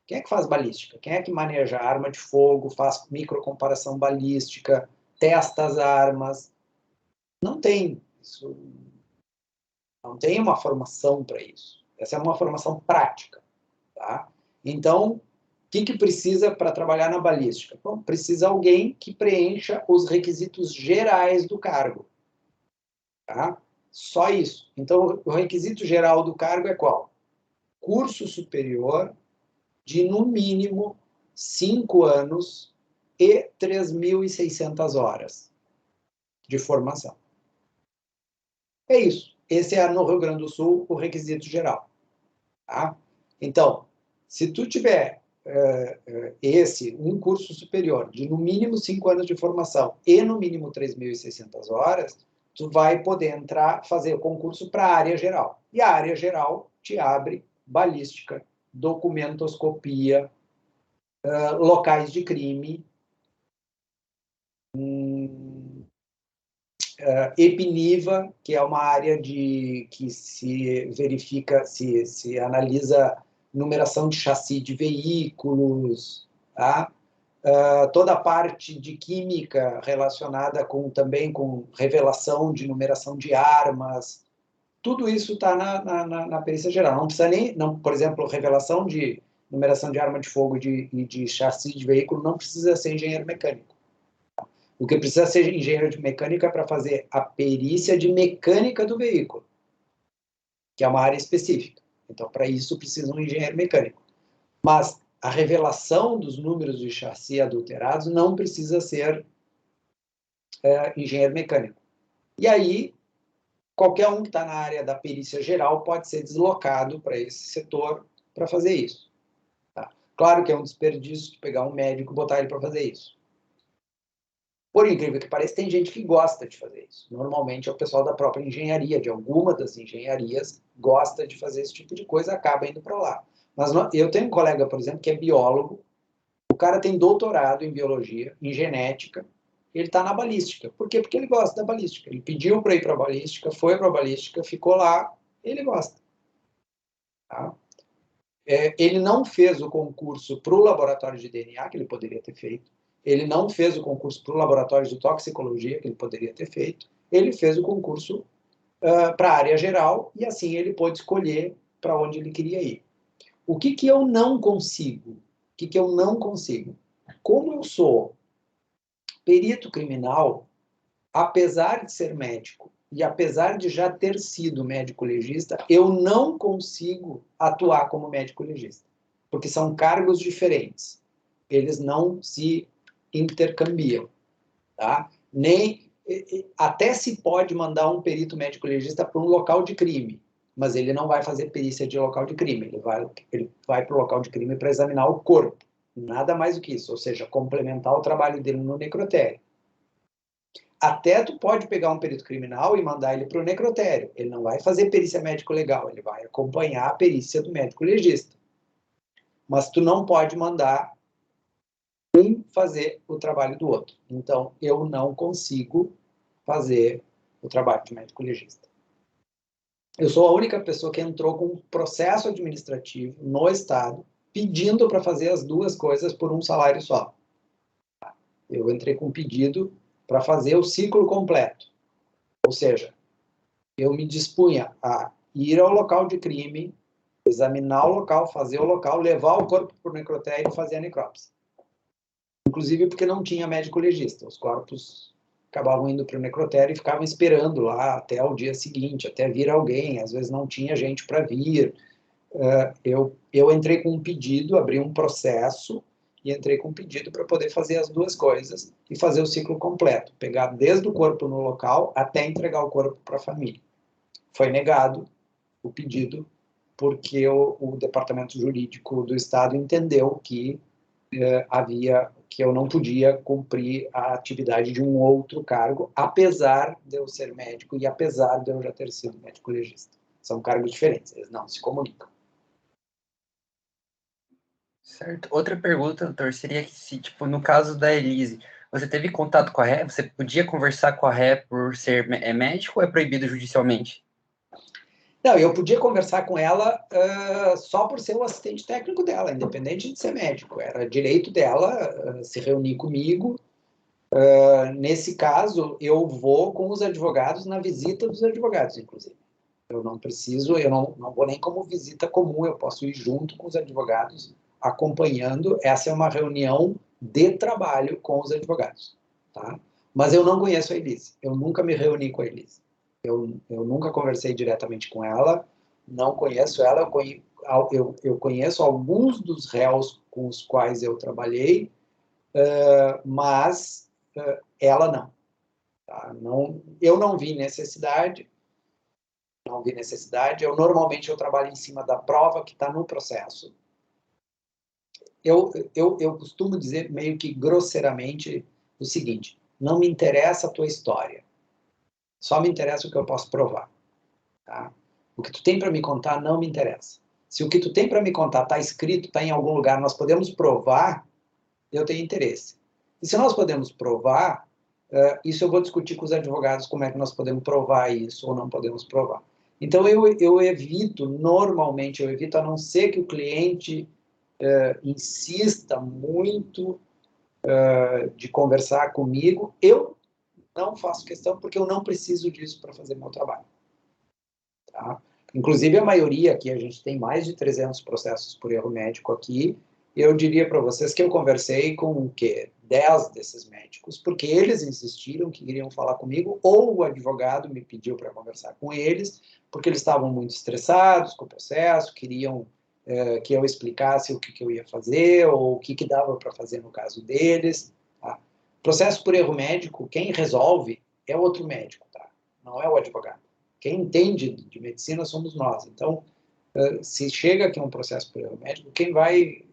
Quem é que faz balística? Quem é que maneja arma de fogo, faz microcomparação balística, testa as armas? Não tem. Isso não tem uma formação para isso. Essa é uma formação prática. Tá? Então, o que precisa para trabalhar na balística? Bom, precisa alguém que preencha os requisitos gerais do cargo. Tá? Só isso. Então, o requisito geral do cargo é qual? Curso superior de, no mínimo, 5 anos e 3.600 horas de formação. É isso. Esse é, no Rio Grande do Sul, o requisito geral. Tá? Então, se tu tiver um curso superior de no mínimo 5 anos de formação e no mínimo 3.600 horas, tu vai poder fazer o concurso para a área geral. E a área geral te abre balística, documentoscopia, locais de crime, Epiniva, que é uma área que se verifica, se analisa numeração de chassi de veículos, tá? Toda a parte de química relacionada também com revelação de numeração de armas, tudo isso está na perícia geral. Não precisa nem, por exemplo, revelação de numeração de arma de fogo e de chassi de veículo não precisa ser engenheiro mecânico. O que precisa ser engenheiro de mecânica é para fazer a perícia de mecânica do veículo, que é uma área específica. Então, para isso, precisa um engenheiro mecânico. Mas a revelação dos números de chassi adulterados não precisa ser engenheiro mecânico. E aí, qualquer um que está na área da perícia geral pode ser deslocado para esse setor para fazer isso. Tá? Claro que é um desperdício pegar um médico e botar ele para fazer isso. Por incrível que pareça, tem gente que gosta de fazer isso. Normalmente é o pessoal da própria engenharia, de alguma das engenharias, gosta de fazer esse tipo de coisa, acaba indo para lá. Mas eu tenho um colega, por exemplo, que é biólogo, o cara tem doutorado em biologia, em genética, ele está na balística. Por quê? Porque ele gosta da balística. Ele pediu para ir para a balística, foi para a balística, ficou lá, ele gosta. Tá? Ele não fez o concurso para o laboratório de DNA, que ele poderia ter feito. Ele não fez o concurso para o laboratório de toxicologia, que ele poderia ter feito. Ele fez o concurso para a área geral e assim ele pôde escolher para onde ele queria ir. O que eu não consigo? Como eu sou perito criminal, apesar de ser médico e apesar de já ter sido médico legista, eu não consigo atuar como médico legista, porque são cargos diferentes. Eles não se intercambiam, tá? Até se pode mandar um perito médico legista para um local de crime, mas ele não vai fazer perícia de local de crime, ele vai para o local de crime para examinar o corpo, Nada mais do que isso, ou seja, complementar o trabalho dele no necrotério. Até tu pode pegar um perito criminal e mandar ele para o necrotério. Ele não vai fazer perícia médico-legal, ele vai acompanhar a perícia do médico legista. Mas tu não pode mandar um fazer o trabalho do outro. Então, eu não consigo fazer o trabalho de médico legista. Eu sou a única pessoa que entrou com um processo administrativo no Estado pedindo para fazer as duas coisas por um salário só. Eu entrei com um pedido para fazer o ciclo completo. Ou seja, eu me dispunha a ir ao local de crime, examinar o local, fazer o local, levar o corpo para o necrotério e fazer a necrópsia. Inclusive porque não tinha médico legista. Os corpos acabavam indo para o necrotério e ficavam esperando lá até o dia seguinte, até vir alguém. Às vezes não tinha gente para vir. Eu entrei com um pedido, abri um processo e entrei com um pedido para poder fazer as duas coisas e fazer o ciclo completo, pegar desde o corpo no local até entregar o corpo para a família. Foi negado o pedido porque o departamento jurídico do Estado entendeu que que eu não podia cumprir a atividade de um outro cargo, apesar de eu ser médico e apesar de eu já ter sido médico legista. São cargos diferentes, eles não se comunicam. Certo. Outra pergunta, doutor, seria que se, tipo, no caso da Elise, você teve contato com a ré? Você podia conversar com a ré por ser médico ou é proibido judicialmente? Não, eu podia conversar com ela só por ser o assistente técnico dela, independente de ser médico. Era direito dela se reunir comigo. Nesse caso, eu vou com os advogados na visita dos advogados, inclusive. Eu não preciso, eu não vou nem como visita comum, eu posso ir junto com os advogados, acompanhando. Essa é uma reunião de trabalho com os advogados, tá? Mas eu não conheço a Elise, eu nunca me reuni com a Elise. Eu nunca conversei diretamente com ela, não conheço ela, eu conheço alguns dos réus com os quais eu trabalhei, mas ela não. Tá? Eu não vi necessidade, normalmente eu trabalho em cima da prova que está no processo. Eu costumo dizer meio que grosseiramente o seguinte: não me interessa a tua história, só me interessa o que eu posso provar. Tá? O que tu tem para me contar não me interessa. Se o que tu tem para me contar está escrito, está em algum lugar, nós podemos provar, eu tenho interesse. E se nós podemos provar, isso eu vou discutir com os advogados como é que nós podemos provar isso ou não podemos provar. Então, normalmente eu evito, a não ser que o cliente insista muito de conversar comigo, eu não faço questão porque eu não preciso disso para fazer meu trabalho. Tá? Inclusive, a maioria aqui, a gente tem mais de 300 processos por erro médico aqui, eu diria para vocês que eu conversei com o quê? 10 desses médicos, porque eles insistiram que queriam falar comigo, ou o advogado me pediu para conversar com eles, porque eles estavam muito estressados com o processo, queriam que eu explicasse o que eu ia fazer, ou o que dava para fazer no caso deles. Tá? Processo por erro médico, quem resolve é outro médico, tá? Não é o advogado. Quem entende de medicina somos nós. Então, se chega aqui um processo por erro médico, quem vai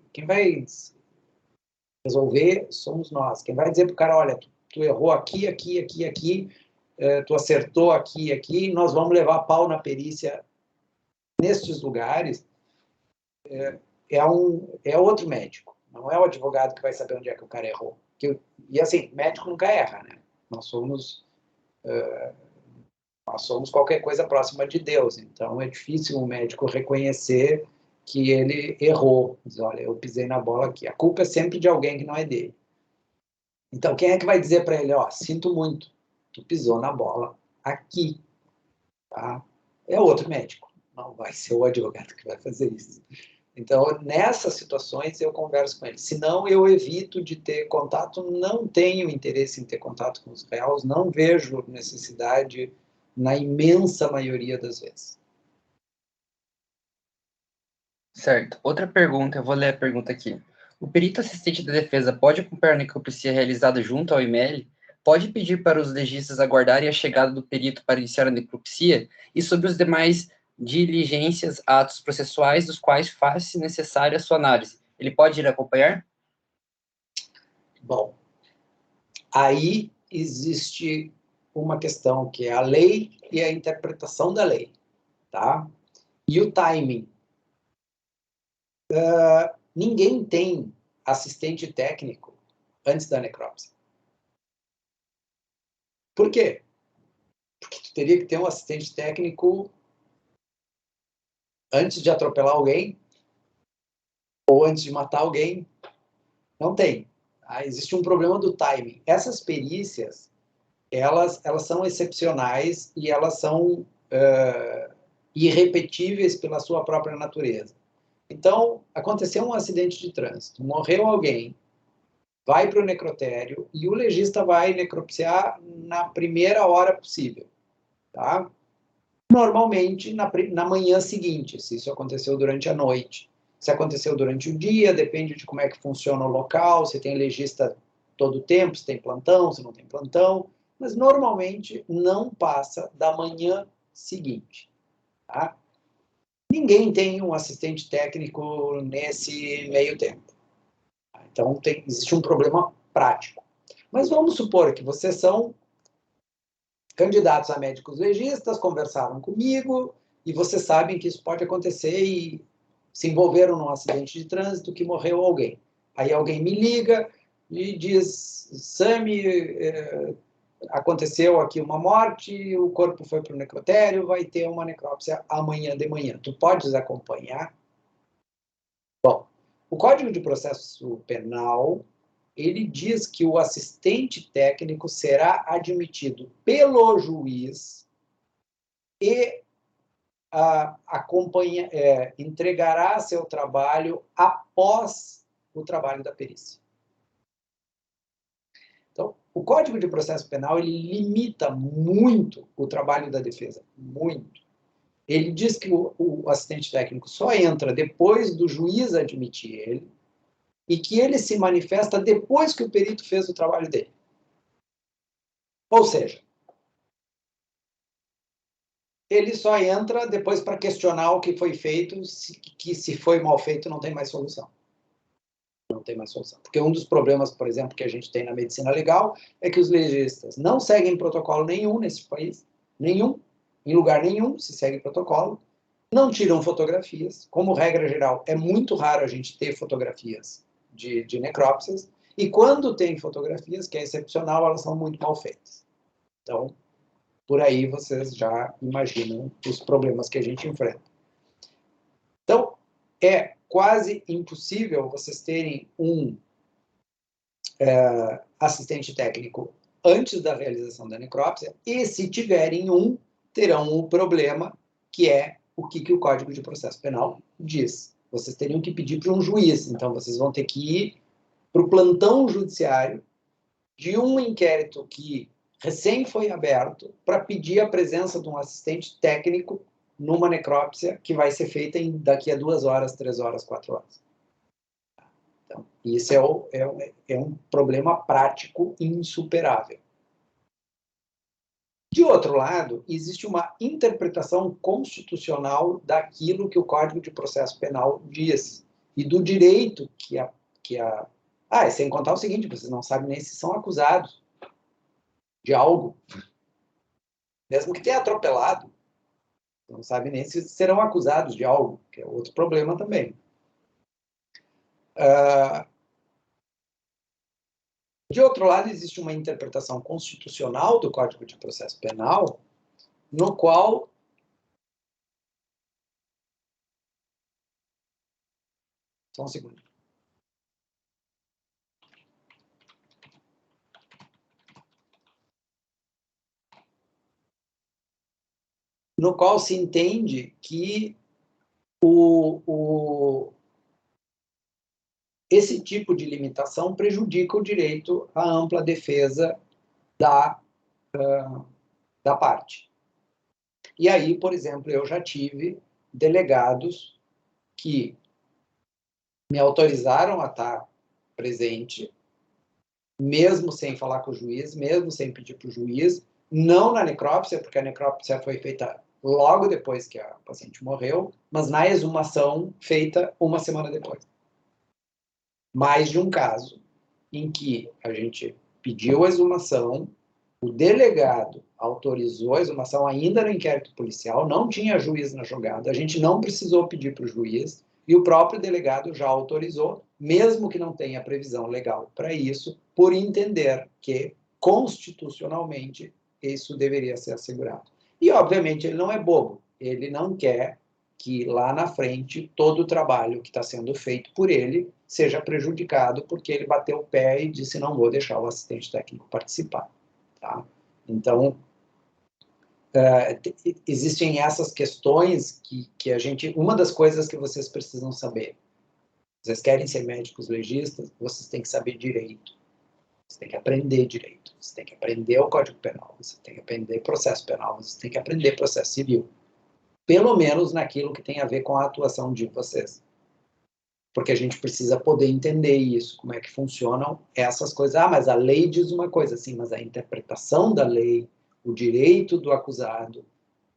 resolver somos nós. Quem vai dizer para o cara, olha, tu errou aqui, tu acertou aqui, nós vamos levar pau na perícia nestes lugares, é outro médico. Não é o advogado que vai saber onde é que o cara errou. E assim, médico nunca erra, né? Nós somos qualquer coisa próxima de Deus. Então, é difícil um médico reconhecer que ele errou. Diz, olha, eu pisei na bola aqui. A culpa é sempre de alguém que não é dele. Então, quem é que vai dizer para ele, ó, sinto muito, tu pisou na bola aqui, tá? É outro médico. Não vai ser o advogado que vai fazer isso. Então, nessas situações, eu converso com ele. Senão, eu evito de ter contato, não tenho interesse em ter contato com os réus, não vejo necessidade na imensa maioria das vezes. Certo. Outra pergunta, eu vou ler a pergunta aqui. O perito assistente da defesa pode acompanhar a necropsia realizada junto ao IML? Pode pedir para os legistas aguardarem a chegada do perito para iniciar a necropsia? E sobre os demais diligências, atos processuais, dos quais faz-se necessária a sua análise? Ele pode ir acompanhar? Bom, aí existe uma questão que é a lei e a interpretação da lei, tá? E o timing. Ninguém tem assistente técnico antes da necrópsia. Por quê? Porque tu teria que ter um assistente técnico antes de atropelar alguém ou antes de matar alguém. Não tem. Existe um problema do timing. Essas perícias, elas são excepcionais e elas são irrepetíveis pela sua própria natureza. Então, aconteceu um acidente de trânsito, morreu alguém, vai para o necrotério e o legista vai necropsiar na primeira hora possível, tá? Normalmente na manhã seguinte, se isso aconteceu durante a noite. Se aconteceu durante o dia, depende de como é que funciona o local, se tem legista todo o tempo, se tem plantão, se não tem plantão, mas normalmente não passa da manhã seguinte, tá? Ninguém tem um assistente técnico nesse meio tempo. Então, existe um problema prático. Mas vamos supor que vocês são candidatos a médicos legistas, conversaram comigo, e vocês sabem que isso pode acontecer e se envolveram num acidente de trânsito que morreu alguém. Aí alguém me liga e diz, Sami, aconteceu aqui uma morte, o corpo foi para o necrotério, vai ter uma necrópsia amanhã de manhã. Tu podes acompanhar? Bom, o Código de Processo Penal, ele diz que o assistente técnico será admitido pelo juiz e entregará seu trabalho após o trabalho da perícia. Então, o Código de Processo Penal, ele limita muito o trabalho da defesa, muito. Ele diz que o assistente técnico só entra depois do juiz admitir ele e que ele se manifesta depois que o perito fez o trabalho dele. Ou seja, ele só entra depois para questionar o que foi feito, que se foi mal feito não tem mais solução. Não tem mais solução. Porque um dos problemas, por exemplo, que a gente tem na medicina legal é que os legistas não seguem protocolo nenhum nesse país, nenhum, em lugar nenhum se segue protocolo, não tiram fotografias, como regra geral, é muito raro a gente ter fotografias de necrópsias, e quando tem fotografias, que é excepcional, elas são muito mal feitas. Então, por aí vocês já imaginam os problemas que a gente enfrenta. Então, é quase impossível vocês terem um assistente técnico antes da realização da necrópsia, e se tiverem um, terão um problema, que é o que o Código de Processo Penal diz. Vocês teriam que pedir para um juiz, então vocês vão ter que ir para o plantão judiciário de um inquérito que recém foi aberto para pedir a presença de um assistente técnico numa necrópsia que vai ser feita daqui a 2 horas, 3 horas, 4 horas. Então, isso é um problema prático insuperável. De outro lado, existe uma interpretação constitucional daquilo que o Código de Processo Penal diz e do direito e sem contar o seguinte, vocês não sabem nem se são acusados de algo, mesmo que tenha atropelado, não sabem nem se serão acusados de algo, que é outro problema também. De outro lado, existe uma interpretação constitucional do Código de Processo Penal, no qual só um segundo. No qual se entende que esse tipo de limitação prejudica o direito à ampla defesa da parte. E aí, por exemplo, eu já tive delegados que me autorizaram a estar presente, mesmo sem falar com o juiz, mesmo sem pedir para o juiz, não na necrópsia, porque a necrópsia foi feita logo depois que a paciente morreu, mas na exumação feita 1 semana depois. Mais de um caso em que a gente pediu a exumação, o delegado autorizou a exumação ainda no inquérito policial, não tinha juiz na jogada, a gente não precisou pedir para o juiz, e o próprio delegado já autorizou, mesmo que não tenha previsão legal para isso, por entender que, constitucionalmente, isso deveria ser assegurado. E, obviamente, ele não é bobo, ele não quer que lá na frente todo o trabalho que está sendo feito por ele seja prejudicado porque ele bateu o pé e disse não vou deixar o assistente técnico participar. Tá? Então, existem essas questões que a gente... Uma das coisas que vocês precisam saber, vocês querem ser médicos legistas, vocês têm que saber direito. Você tem que aprender direito. Você tem que aprender o Código Penal. Você tem que aprender processo penal. Você tem que aprender processo civil. Pelo menos naquilo que tem a ver com a atuação de vocês. Porque a gente precisa poder entender isso, como é que funcionam essas coisas. Ah, mas a lei diz uma coisa, sim, mas a interpretação da lei, o direito do acusado,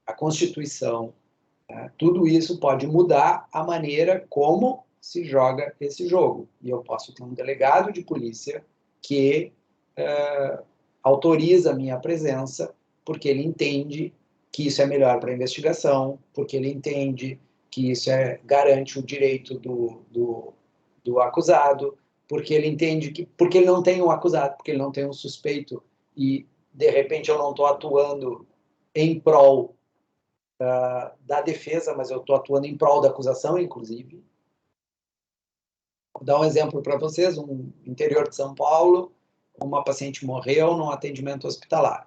a Constituição, né, tudo isso pode mudar a maneira como se joga esse jogo. E eu posso ter um delegado de polícia que autoriza a minha presença porque ele entende que isso é melhor para a investigação, porque ele entende que isso garante o direito do acusado, porque ele entende que... Porque ele não tem um acusado, porque ele não tem um suspeito, e, de repente, eu não estou atuando em prol da defesa, mas eu estou atuando em prol da acusação, inclusive. Vou dar um exemplo para vocês. Um interior de São Paulo, uma paciente morreu num atendimento hospitalar.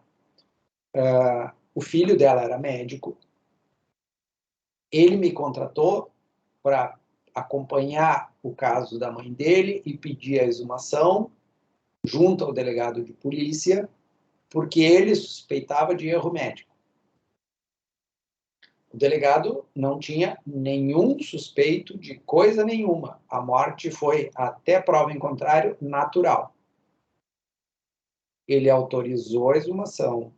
O filho dela era médico. Ele me contratou para acompanhar o caso da mãe dele e pedir a exumação junto ao delegado de polícia, porque ele suspeitava de erro médico. O delegado não tinha nenhum suspeito de coisa nenhuma. A morte foi, até prova em contrário, natural. Ele autorizou a exumação.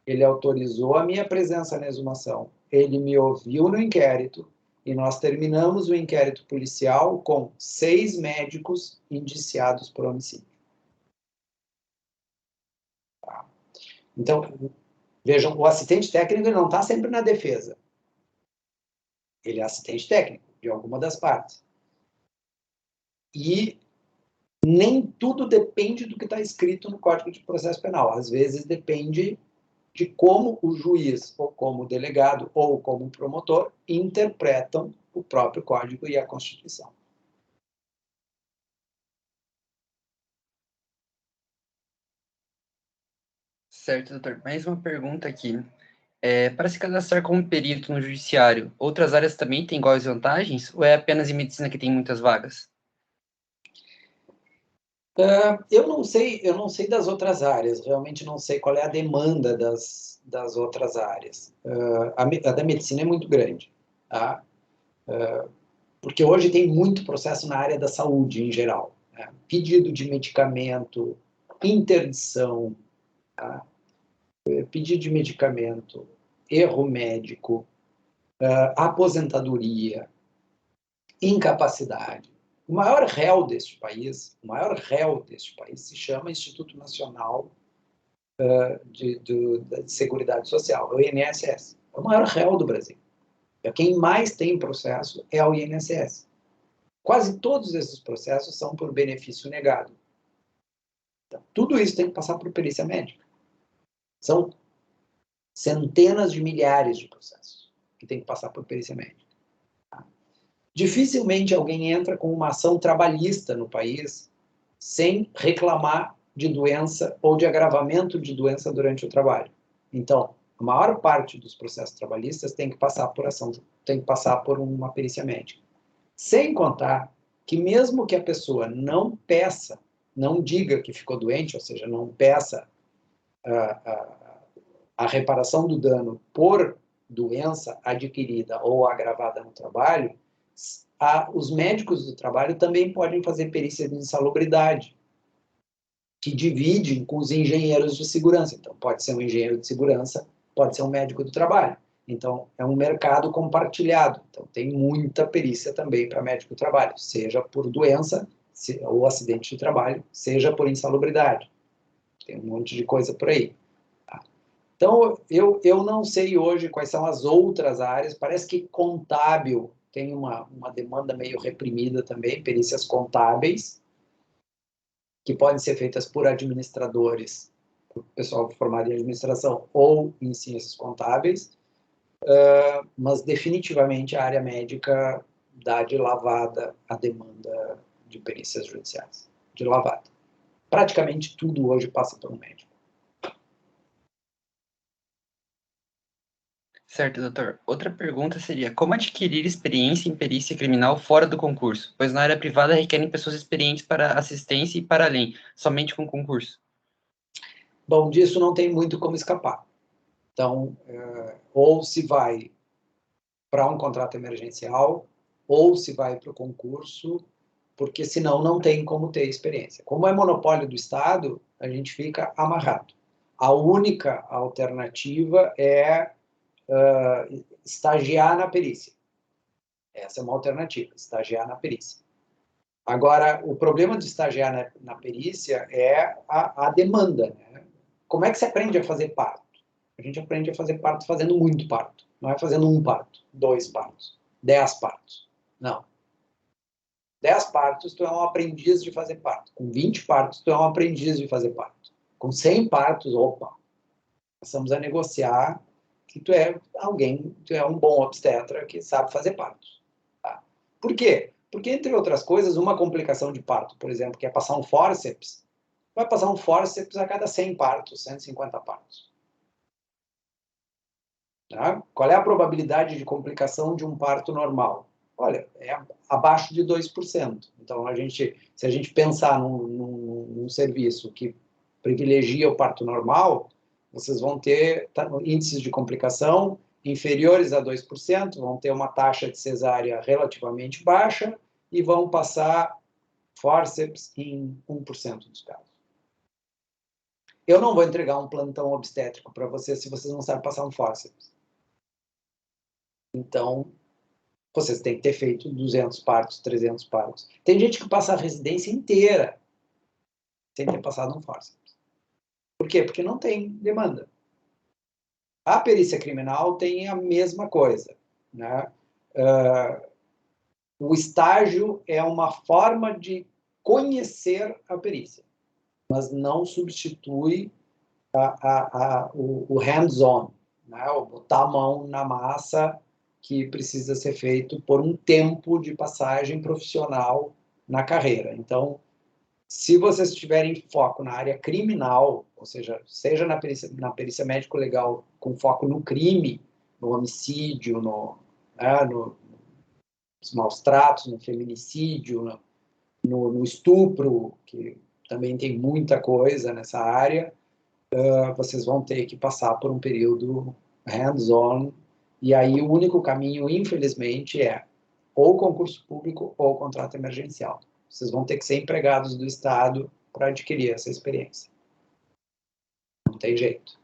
Ele autorizou a minha presença na exumação. Ele me ouviu no inquérito e nós terminamos o inquérito policial com 6 médicos indiciados por homicídio. Tá? Então, vejam, o assistente técnico não está sempre na defesa. Ele é assistente técnico de alguma das partes. E nem tudo depende do que está escrito no Código de Processo Penal. Às vezes depende de como o juiz, ou como o delegado, ou como o promotor, interpretam o próprio Código e a Constituição. Certo, doutor. Mais uma pergunta aqui. Para se cadastrar como perito no judiciário, outras áreas também têm iguais vantagens? Ou é apenas em medicina que tem muitas vagas? Eu não sei das outras áreas, realmente não sei qual é a demanda das outras áreas. A da medicina é muito grande, tá? Porque hoje tem muito processo na área da saúde em geral, né? Pedido de medicamento, interdição, tá? Pedido de medicamento, erro médico, aposentadoria, incapacidade. O maior réu deste país se chama Instituto Nacional de Seguridade Social, o INSS. É o maior réu do Brasil. Quem mais tem processo é o INSS. Quase todos esses processos são por benefício negado. Então, tudo isso tem que passar por perícia médica. São centenas de milhares de processos que tem que passar por perícia médica. Dificilmente alguém entra com uma ação trabalhista no país sem reclamar de doença ou de agravamento de doença durante o trabalho. Então, a maior parte dos processos trabalhistas tem que passar por uma perícia médica. Sem contar que mesmo que a pessoa não peça, não diga que ficou doente, ou seja, não peça a reparação do dano por doença adquirida ou agravada no trabalho, os médicos do trabalho também podem fazer perícia de insalubridade, que dividem com os engenheiros de segurança. Então, pode ser um engenheiro de segurança, pode ser um médico do trabalho. Então, é um mercado compartilhado. Então, tem muita perícia também para médico do trabalho, seja por doença, ou acidente de trabalho, seja por insalubridade. Tem um monte de coisa por aí. Tá? Então, eu não sei hoje quais são as outras áreas. Parece que contábil tem uma demanda meio reprimida também, perícias contábeis, que podem ser feitas por administradores, por pessoal formado em administração ou em ciências contábeis, mas definitivamente a área médica dá de lavada a demanda de perícias judiciais. De lavada. Praticamente tudo hoje passa por um médico. Certo, doutor. Outra pergunta seria, como adquirir experiência em perícia criminal fora do concurso? Pois na área privada requerem pessoas experientes para assistência e para além, somente com concurso. Bom, disso não tem muito como escapar. Então, ou se vai para um contrato emergencial, ou se vai para o concurso, porque senão não tem como ter experiência. Como é monopólio do Estado, a gente fica amarrado. A única alternativa é estagiar na perícia. Essa é uma alternativa, estagiar na perícia. Agora, o problema de estagiar na perícia é a demanda. Né? Como é que se aprende a fazer parto? A gente aprende a fazer parto fazendo muito parto. Não é fazendo um parto, 2 partos, 10 partos. Não. 10 partos, tu é um aprendiz de fazer parto. Com 20 partos, tu é um aprendiz de fazer parto. Com 100 partos, opa, começamos a negociar que tu é alguém, tu é um bom obstetra que sabe fazer partos. Tá? Por quê? Porque, entre outras coisas, uma complicação de parto, por exemplo, que é passar um fórceps, vai passar um fórceps a cada 100 partos, 150 partos. Tá? Qual é a probabilidade de complicação de um parto normal? Olha, é abaixo de 2%. Então, se a gente pensar num serviço que privilegia o parto normal, vocês vão ter índices de complicação inferiores a 2%, vão ter uma taxa de cesárea relativamente baixa e vão passar fórceps em 1% dos casos. Eu não vou entregar um plantão obstétrico para vocês se vocês não sabem passar um fórceps. Então, vocês têm que ter feito 200 partos, 300 partos. Tem gente que passa a residência inteira sem ter passado um fórceps. Por quê? Porque não tem demanda. A perícia criminal tem a mesma coisa. Né? O estágio é uma forma de conhecer a perícia, mas não substitui o hands-on, né? O botar a mão na massa que precisa ser feito por um tempo de passagem profissional na carreira. Então, se vocês tiverem foco na área criminal, ou seja na perícia médico-legal com foco no crime, no homicídio, nos maus tratos, no feminicídio, no estupro, que também tem muita coisa nessa área, vocês vão ter que passar por um período hands-on, e aí o único caminho, infelizmente, é ou concurso público ou contrato emergencial. Vocês vão ter que ser empregados do Estado para adquirir essa experiência. Não tem jeito.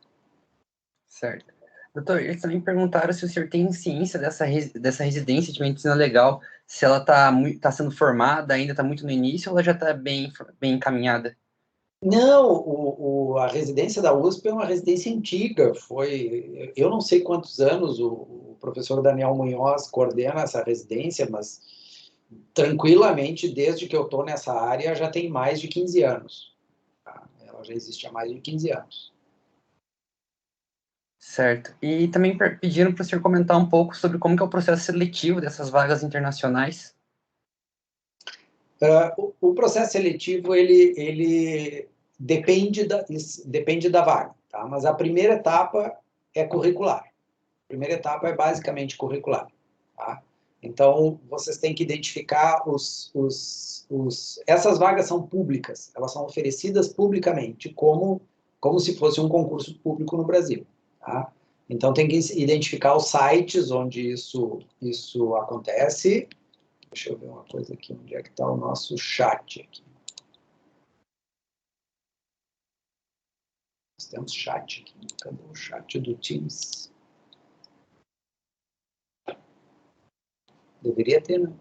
Certo. Doutor, eles também perguntaram se o senhor tem ciência dessa residência de medicina legal, se ela está sendo formada, ainda está muito no início, ou ela já está bem encaminhada? Não, a residência da USP é uma residência antiga. Eu não sei quantos anos o professor Daniel Munhoz coordena essa residência, mas tranquilamente, desde que eu estou nessa área, já tem mais de 15 anos. Tá? Ela já existe há mais de 15 anos. Certo. E também pediram para o senhor comentar um pouco sobre como que é o processo seletivo dessas vagas internacionais. O processo seletivo, ele depende da vaga, tá? Mas a primeira etapa é curricular. A primeira etapa é basicamente curricular. Tá? Então, vocês têm que identificar essas vagas são públicas, elas são oferecidas publicamente, como se fosse um concurso público no Brasil. Tá? Então, tem que identificar os sites onde isso acontece. Deixa eu ver uma coisa aqui, onde é que está o nosso chat aqui. Nós temos chat aqui. Cadê o chat do Teams? Deveria ter, né?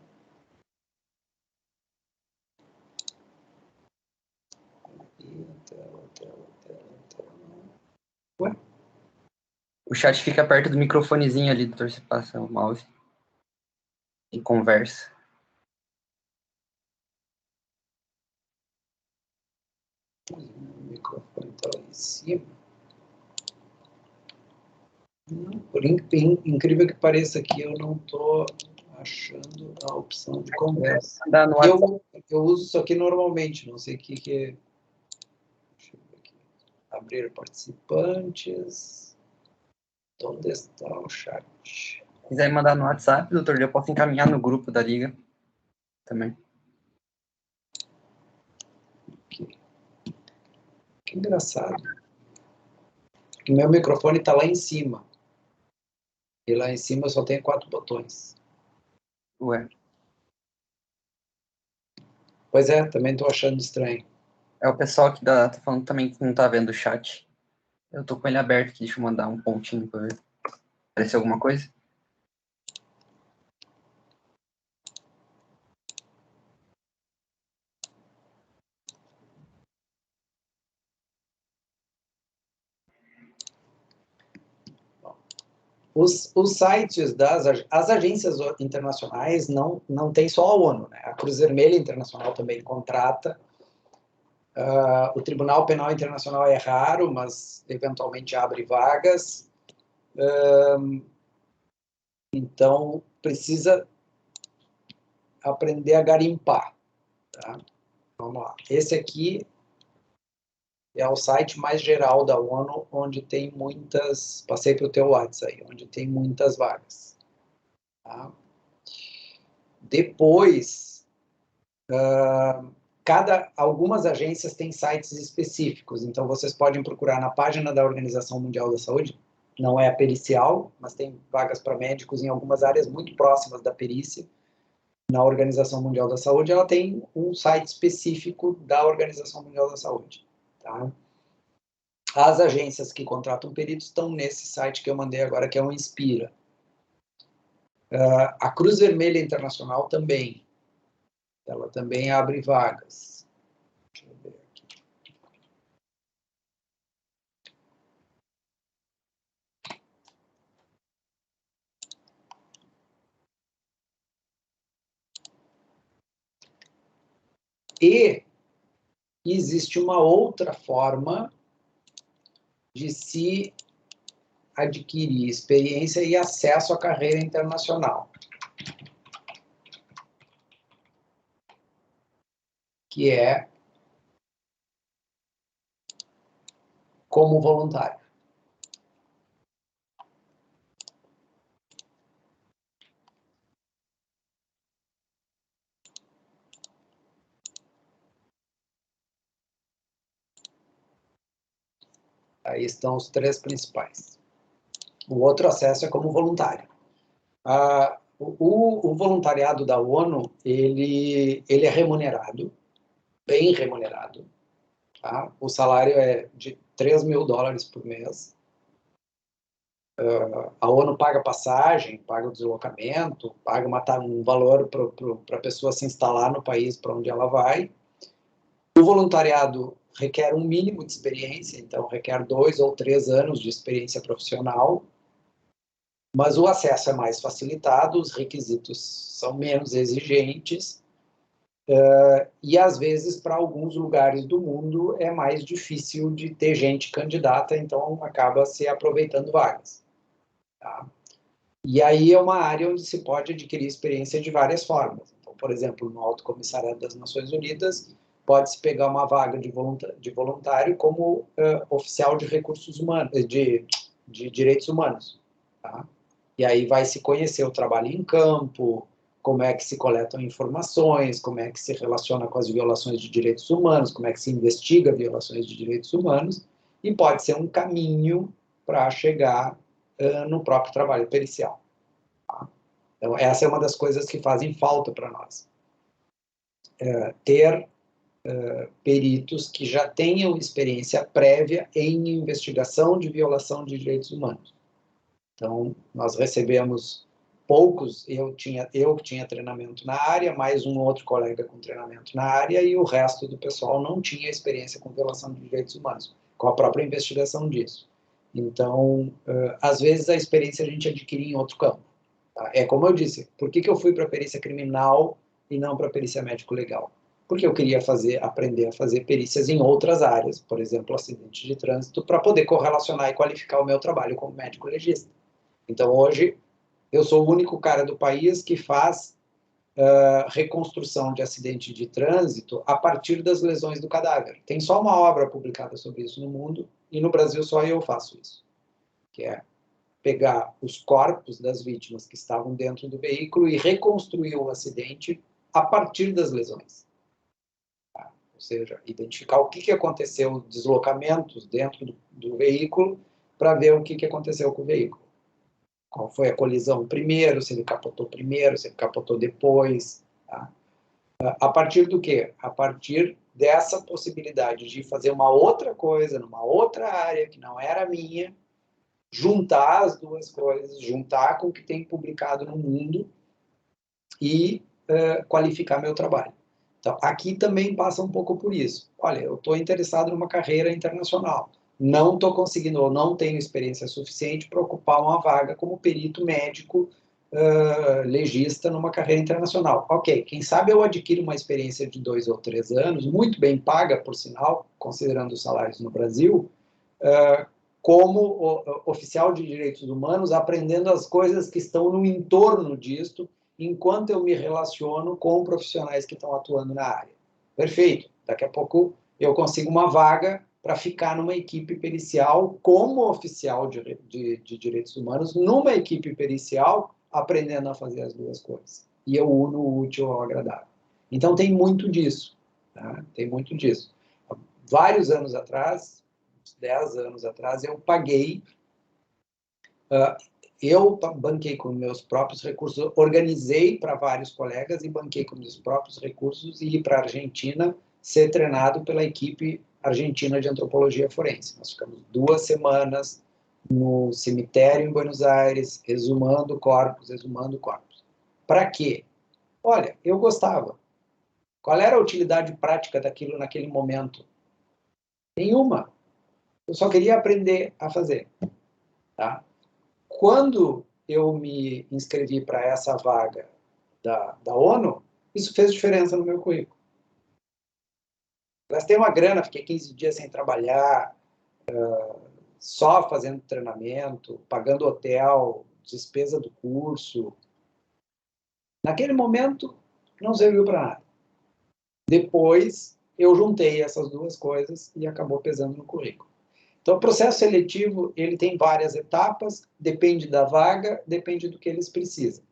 O chat fica perto do microfonezinho ali, doutor, você passa o mouse e conversa. O microfone está lá em cima. Por incrível que pareça aqui, eu não estou achando a opção de conversa. Eu uso isso aqui normalmente, não sei o que é. Deixa eu ver aqui. Abrir participantes. Onde está o chat? Se quiser mandar no WhatsApp, doutor, eu posso encaminhar no grupo da Liga também. Que engraçado. O meu microfone está lá em cima. E lá em cima eu só tenho 4 botões. Ué. Pois é, também estou achando estranho. É o pessoal que tá falando também que não tá vendo o chat. Eu tô com ele aberto aqui, deixa eu mandar um pontinho pra ver. Apareceu alguma coisa? Os sites as agências internacionais não tem só a ONU, né? A Cruz Vermelha Internacional também contrata. O Tribunal Penal Internacional é raro, mas eventualmente abre vagas. Então, precisa aprender a garimpar. Tá? Vamos lá. Esse aqui é o site mais geral da ONU, onde tem muitas... Passei para o teu WhatsApp aí, onde tem muitas vagas. Tá? Depois, algumas agências têm sites específicos, então vocês podem procurar na página da Organização Mundial da Saúde, não é a pericial, mas tem vagas para médicos em algumas áreas muito próximas da perícia. Na Organização Mundial da Saúde, ela tem um site específico da Organização Mundial da Saúde. Tá? As agências que contratam peritos estão nesse site que eu mandei agora, que é o Inspira. A Cruz Vermelha Internacional também. Ela também abre vagas. Deixa eu ver aqui. E existe uma outra forma de se adquirir experiência e acesso à carreira internacional, que é como voluntário. Aí estão os 3 principais. O outro acesso é como voluntário. O voluntariado da ONU, ele é remunerado, bem remunerado. Tá? O salário é de $3.000 por mês. A ONU paga passagem, paga o deslocamento, paga um valor para a pessoa se instalar no país para onde ela vai. O voluntariado requer um mínimo de experiência, então requer 2 ou 3 anos de experiência profissional, mas o acesso é mais facilitado, os requisitos são menos exigentes, e às vezes para alguns lugares do mundo é mais difícil de ter gente candidata, então acaba se aproveitando vagas. Tá? E aí é uma área onde se pode adquirir experiência de várias formas. Então, por exemplo, no Alto Comissariado das Nações Unidas, pode-se pegar uma vaga de voluntário como oficial de recursos humanos, de direitos humanos. Tá? E aí vai se conhecer o trabalho em campo, como é que se coletam informações, como é que se relaciona com as violações de direitos humanos, como é que se investiga violações de direitos humanos, e pode ser um caminho para chegar no próprio trabalho pericial. Tá? Então, essa é uma das coisas que fazem falta para nós. Ter peritos que já tenham experiência prévia em investigação de violação de direitos humanos. Então, nós recebemos poucos, eu tinha treinamento na área, mais um outro colega com treinamento na área, e o resto do pessoal não tinha experiência com violação de direitos humanos, com a própria investigação disso. Então, às vezes a experiência a gente adquire em outro campo. Tá? É como eu disse, por que eu fui para a perícia criminal e não para a perícia médico-legal? Porque eu queria aprender a fazer perícias em outras áreas, por exemplo, acidente de trânsito, para poder correlacionar e qualificar o meu trabalho como médico legista. Então, hoje, eu sou o único cara do país que faz reconstrução de acidente de trânsito a partir das lesões do cadáver. Tem só uma obra publicada sobre isso no mundo, e no Brasil só eu faço isso, que é pegar os corpos das vítimas que estavam dentro do veículo e reconstruir o acidente a partir das lesões. Tá? Ou seja, identificar o que aconteceu, deslocamentos dentro do veículo, para ver o que aconteceu com o veículo. Qual foi a colisão primeiro, se ele capotou primeiro, se ele capotou depois. Tá? A partir do quê? A partir dessa possibilidade de fazer uma outra coisa, numa outra área que não era minha, juntar as duas coisas, juntar com o que tem publicado no mundo e qualificar meu trabalho. Então, aqui também passa um pouco por isso. Olha, eu estou interessado numa carreira internacional. Não estou conseguindo, ou não tenho experiência suficiente para ocupar uma vaga como perito médico legista numa carreira internacional. Ok, quem sabe eu adquiro uma experiência de 2 ou 3 anos, muito bem paga, por sinal, considerando os salários no Brasil, como oficial de direitos humanos, aprendendo as coisas que estão no entorno disto, enquanto eu me relaciono com profissionais que estão atuando na área. Perfeito. Daqui a pouco eu consigo uma vaga para ficar numa equipe pericial como oficial de direitos humanos, numa equipe pericial, aprendendo a fazer as duas coisas. E eu uno o útil ao agradável. Então, tem muito disso. Tá? Tem muito disso. Vários anos atrás, 10 anos atrás, eu paguei, eu banquei com meus próprios recursos, organizei para vários colegas e banquei com meus próprios recursos e ir para a Argentina ser treinado pela equipe argentina de antropologia forense. Nós ficamos 2 semanas no cemitério em Buenos Aires, exumando corpos. Para quê? Olha, eu gostava. Qual era a utilidade prática daquilo naquele momento? Nenhuma. Eu só queria aprender a fazer. Tá? Quando eu me inscrevi para essa vaga da ONU, isso fez diferença no meu currículo. Gastei uma grana, fiquei 15 dias sem trabalhar, só fazendo treinamento, pagando hotel, despesa do curso. Naquele momento, não serviu para nada. Depois, eu juntei essas duas coisas e acabou pesando no currículo. Então, o processo seletivo, ele tem várias etapas, depende da vaga, depende do que eles precisam.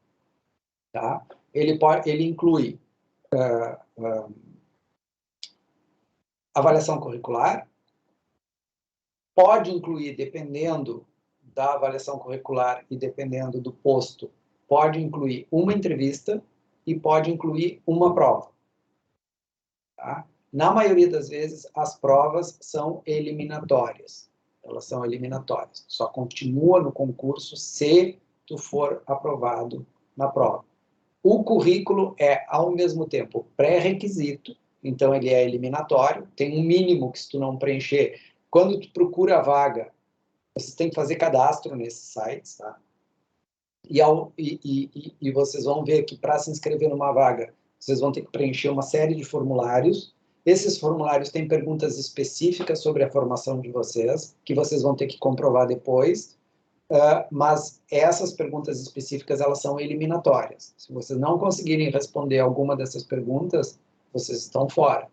Tá? Ele inclui avaliação curricular, pode incluir, dependendo da avaliação curricular e dependendo do posto, pode incluir uma entrevista e pode incluir uma prova. Tá? Na maioria das vezes, as provas são eliminatórias. Elas são eliminatórias. Só continua no concurso se tu for aprovado na prova. O currículo é, ao mesmo tempo, pré-requisito, então ele é eliminatório. Tem um mínimo que, se tu não preencher, quando tu procura a vaga, você tem que fazer cadastro nesses sites, tá? E vocês vão ver que, para se inscrever numa vaga, vocês vão ter que preencher uma série de formulários. Esses formulários têm perguntas específicas sobre a formação de vocês, que vocês vão ter que comprovar depois, mas essas perguntas específicas, elas são eliminatórias. Se vocês não conseguirem responder alguma dessas perguntas, vocês estão fora.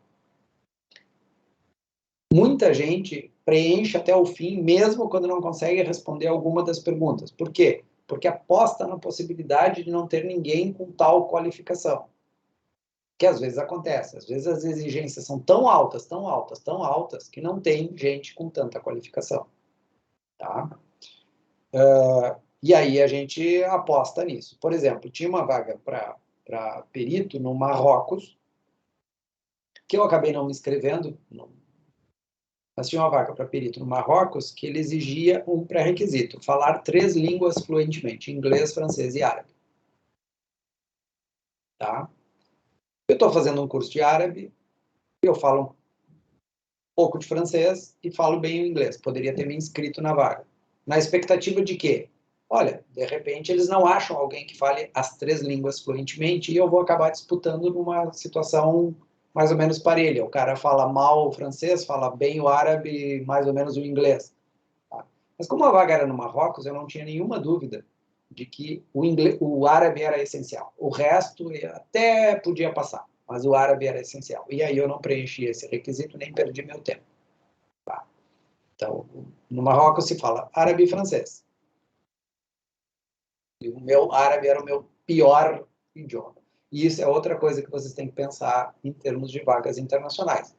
Muita gente preenche até o fim, mesmo quando não consegue responder alguma das perguntas. Por quê? Porque aposta na possibilidade de não ter ninguém com tal qualificação. Que às vezes acontece. Às vezes as exigências são tão altas, que não tem gente com tanta qualificação. Tá? E aí a gente aposta nisso. Por exemplo, tinha uma vaga para perito no Marrocos, que eu acabei não me inscrevendo, mas tinha uma vaga para perito no Marrocos que ele exigia um pré-requisito, falar 3 línguas fluentemente, inglês, francês e árabe. Tá? Eu estou fazendo um curso de árabe, eu falo um pouco de francês e falo bem o inglês. Poderia ter me inscrito na vaga. na expectativa de que, olha, de repente eles não acham alguém que fale as 3 línguas fluentemente e eu vou acabar disputando numa situação mais ou menos parelha. O cara fala mal o francês, fala bem o árabe, mais ou menos o inglês. Tá? Mas como a vaga era no Marrocos, eu não tinha nenhuma dúvida de que o árabe era essencial. O resto até podia passar, mas o árabe era essencial. E aí eu não preenchi esse requisito, nem perdi meu tempo. Tá? Então, no Marrocos se fala árabe e francês. E o meu árabe era o meu pior idioma. E isso é outra coisa que vocês têm que pensar em termos de vagas internacionais.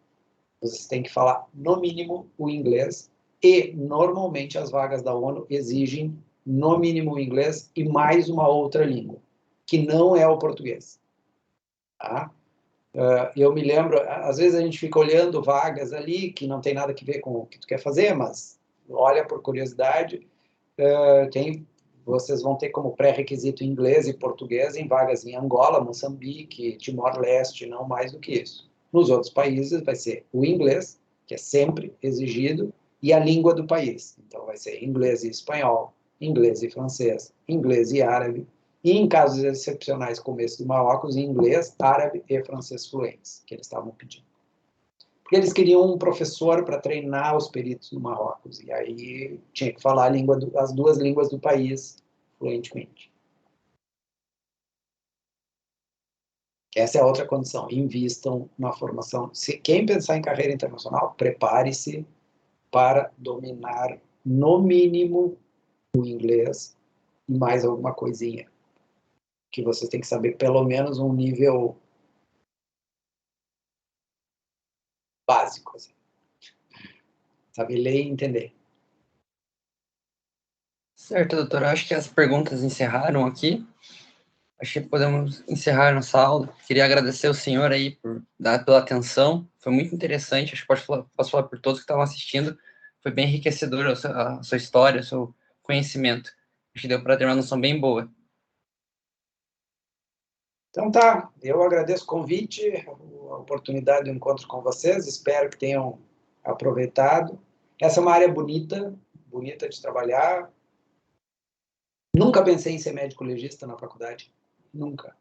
Vocês têm que falar, no mínimo, o inglês. E, normalmente, as vagas da ONU exigem, no mínimo, o inglês e mais uma outra língua, que não é o português. Tá? Eu me lembro, às vezes a gente fica olhando vagas ali que não tem nada a ver com o que tu quer fazer, mas olha por curiosidade, vocês vão ter como pré-requisito inglês e português em vagas em Angola, Moçambique, Timor-Leste, não mais do que isso. Nos outros países vai ser o inglês, que é sempre exigido, e a língua do país. Então vai ser inglês e espanhol, inglês e francês, inglês e árabe, e em casos excepcionais como esse do Marrocos, em inglês, árabe e francês fluentes, que eles estavam pedindo. Porque eles queriam um professor para treinar os peritos no Marrocos, e aí tinha que falar as 2 línguas do país fluentemente. Essa é a outra condição, invistam na formação. Se quem pensar em carreira internacional, prepare-se para dominar, no mínimo, o inglês e mais alguma coisinha, que vocês têm que saber pelo menos um nível básico, assim. Saber ler e entender. Certo, doutor. Acho que as perguntas encerraram aqui. Acho que podemos encerrar nossa aula. Queria agradecer o senhor aí pela atenção. Foi muito interessante. Acho que posso falar por todos que estavam assistindo. Foi bem enriquecedor a sua história, o seu conhecimento. Acho que deu para ter uma noção bem boa. Então tá, eu agradeço o convite, a oportunidade do encontro com vocês. Espero que tenham aproveitado. Essa é uma área bonita, bonita de trabalhar. Nunca pensei em ser médico legista na faculdade. Nunca.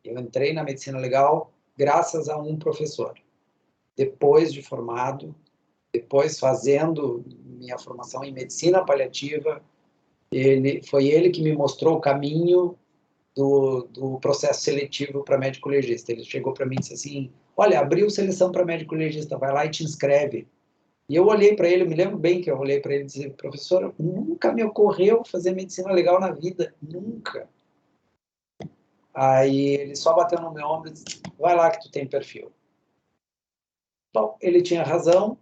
Eu entrei na medicina legal graças a um professor. Depois de formado, depois fazendo minha formação em medicina paliativa, foi ele que me mostrou o caminho do processo seletivo para médico legista. Ele chegou para mim e disse assim, olha, abriu seleção para médico legista, vai lá e te inscreve. E eu olhei para ele, eu me lembro bem que eu olhei para ele e disse, professor, nunca me ocorreu fazer medicina legal na vida, nunca. Aí ele só bateu no meu ombro e disse, vai lá que tu tem perfil. Bom, ele tinha razão,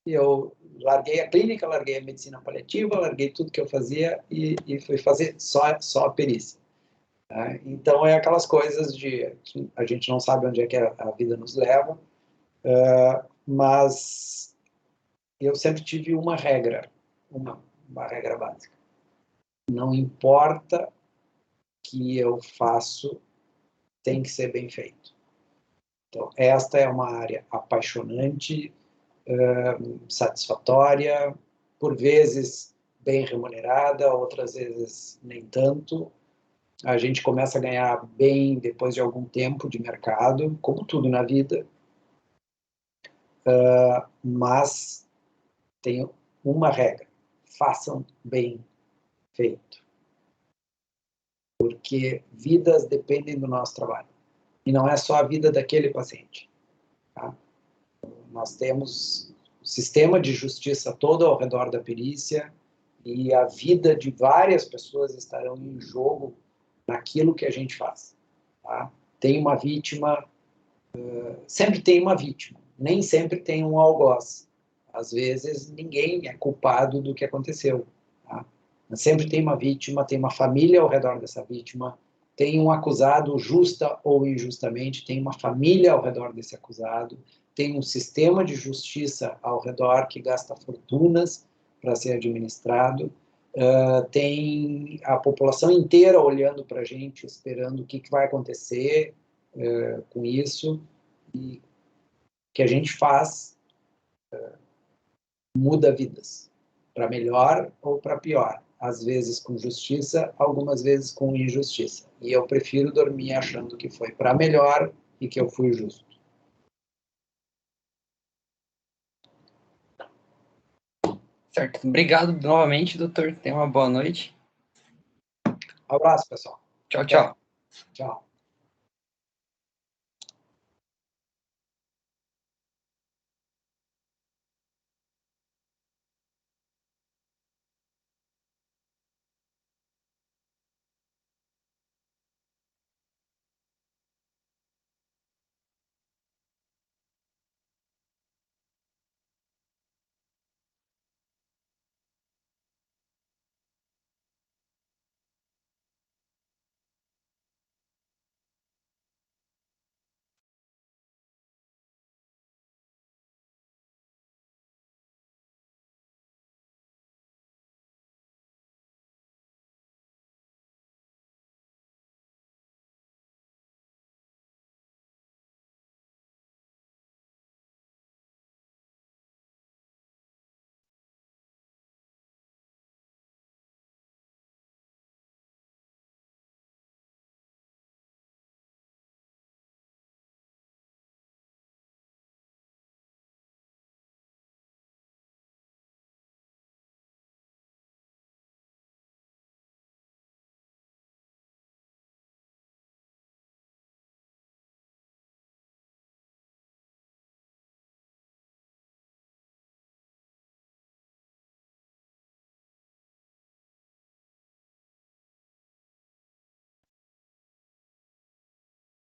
e eu larguei a clínica, larguei a medicina paliativa, larguei tudo que eu fazia e fui fazer só a perícia. Então, é aquelas coisas de a gente não sabe onde é que a vida nos leva, mas eu sempre tive uma regra, uma regra básica. Não importa que eu faço, tem que ser bem feito. Então, esta é uma área apaixonante, satisfatória, por vezes bem remunerada, outras vezes nem tanto. A gente começa a ganhar bem depois de algum tempo de mercado, como tudo na vida, mas tem uma regra: façam bem feito, porque vidas dependem do nosso trabalho, e não é só a vida daquele paciente. Tá? Nós temos um sistema de justiça todo ao redor da perícia, e a vida de várias pessoas estarão em jogo naquilo que a gente faz. Tá? Tem uma vítima, sempre tem uma vítima, nem sempre tem um algoz. Às vezes ninguém é culpado do que aconteceu. Tá? Mas sempre tem uma vítima, tem uma família ao redor dessa vítima, tem um acusado, justa ou injustamente, tem uma família ao redor desse acusado, tem um sistema de justiça ao redor que gasta fortunas para ser administrado, tem a população inteira olhando para a gente, esperando o que vai acontecer com isso, e o que a gente faz muda vidas. para melhor ou para pior. Às vezes com justiça, algumas vezes com injustiça. E eu prefiro dormir achando que foi para melhor e que eu fui justo. Certo. Obrigado novamente, doutor. Tenha uma boa noite. Abraço, pessoal. Tchau, tchau. Tchau.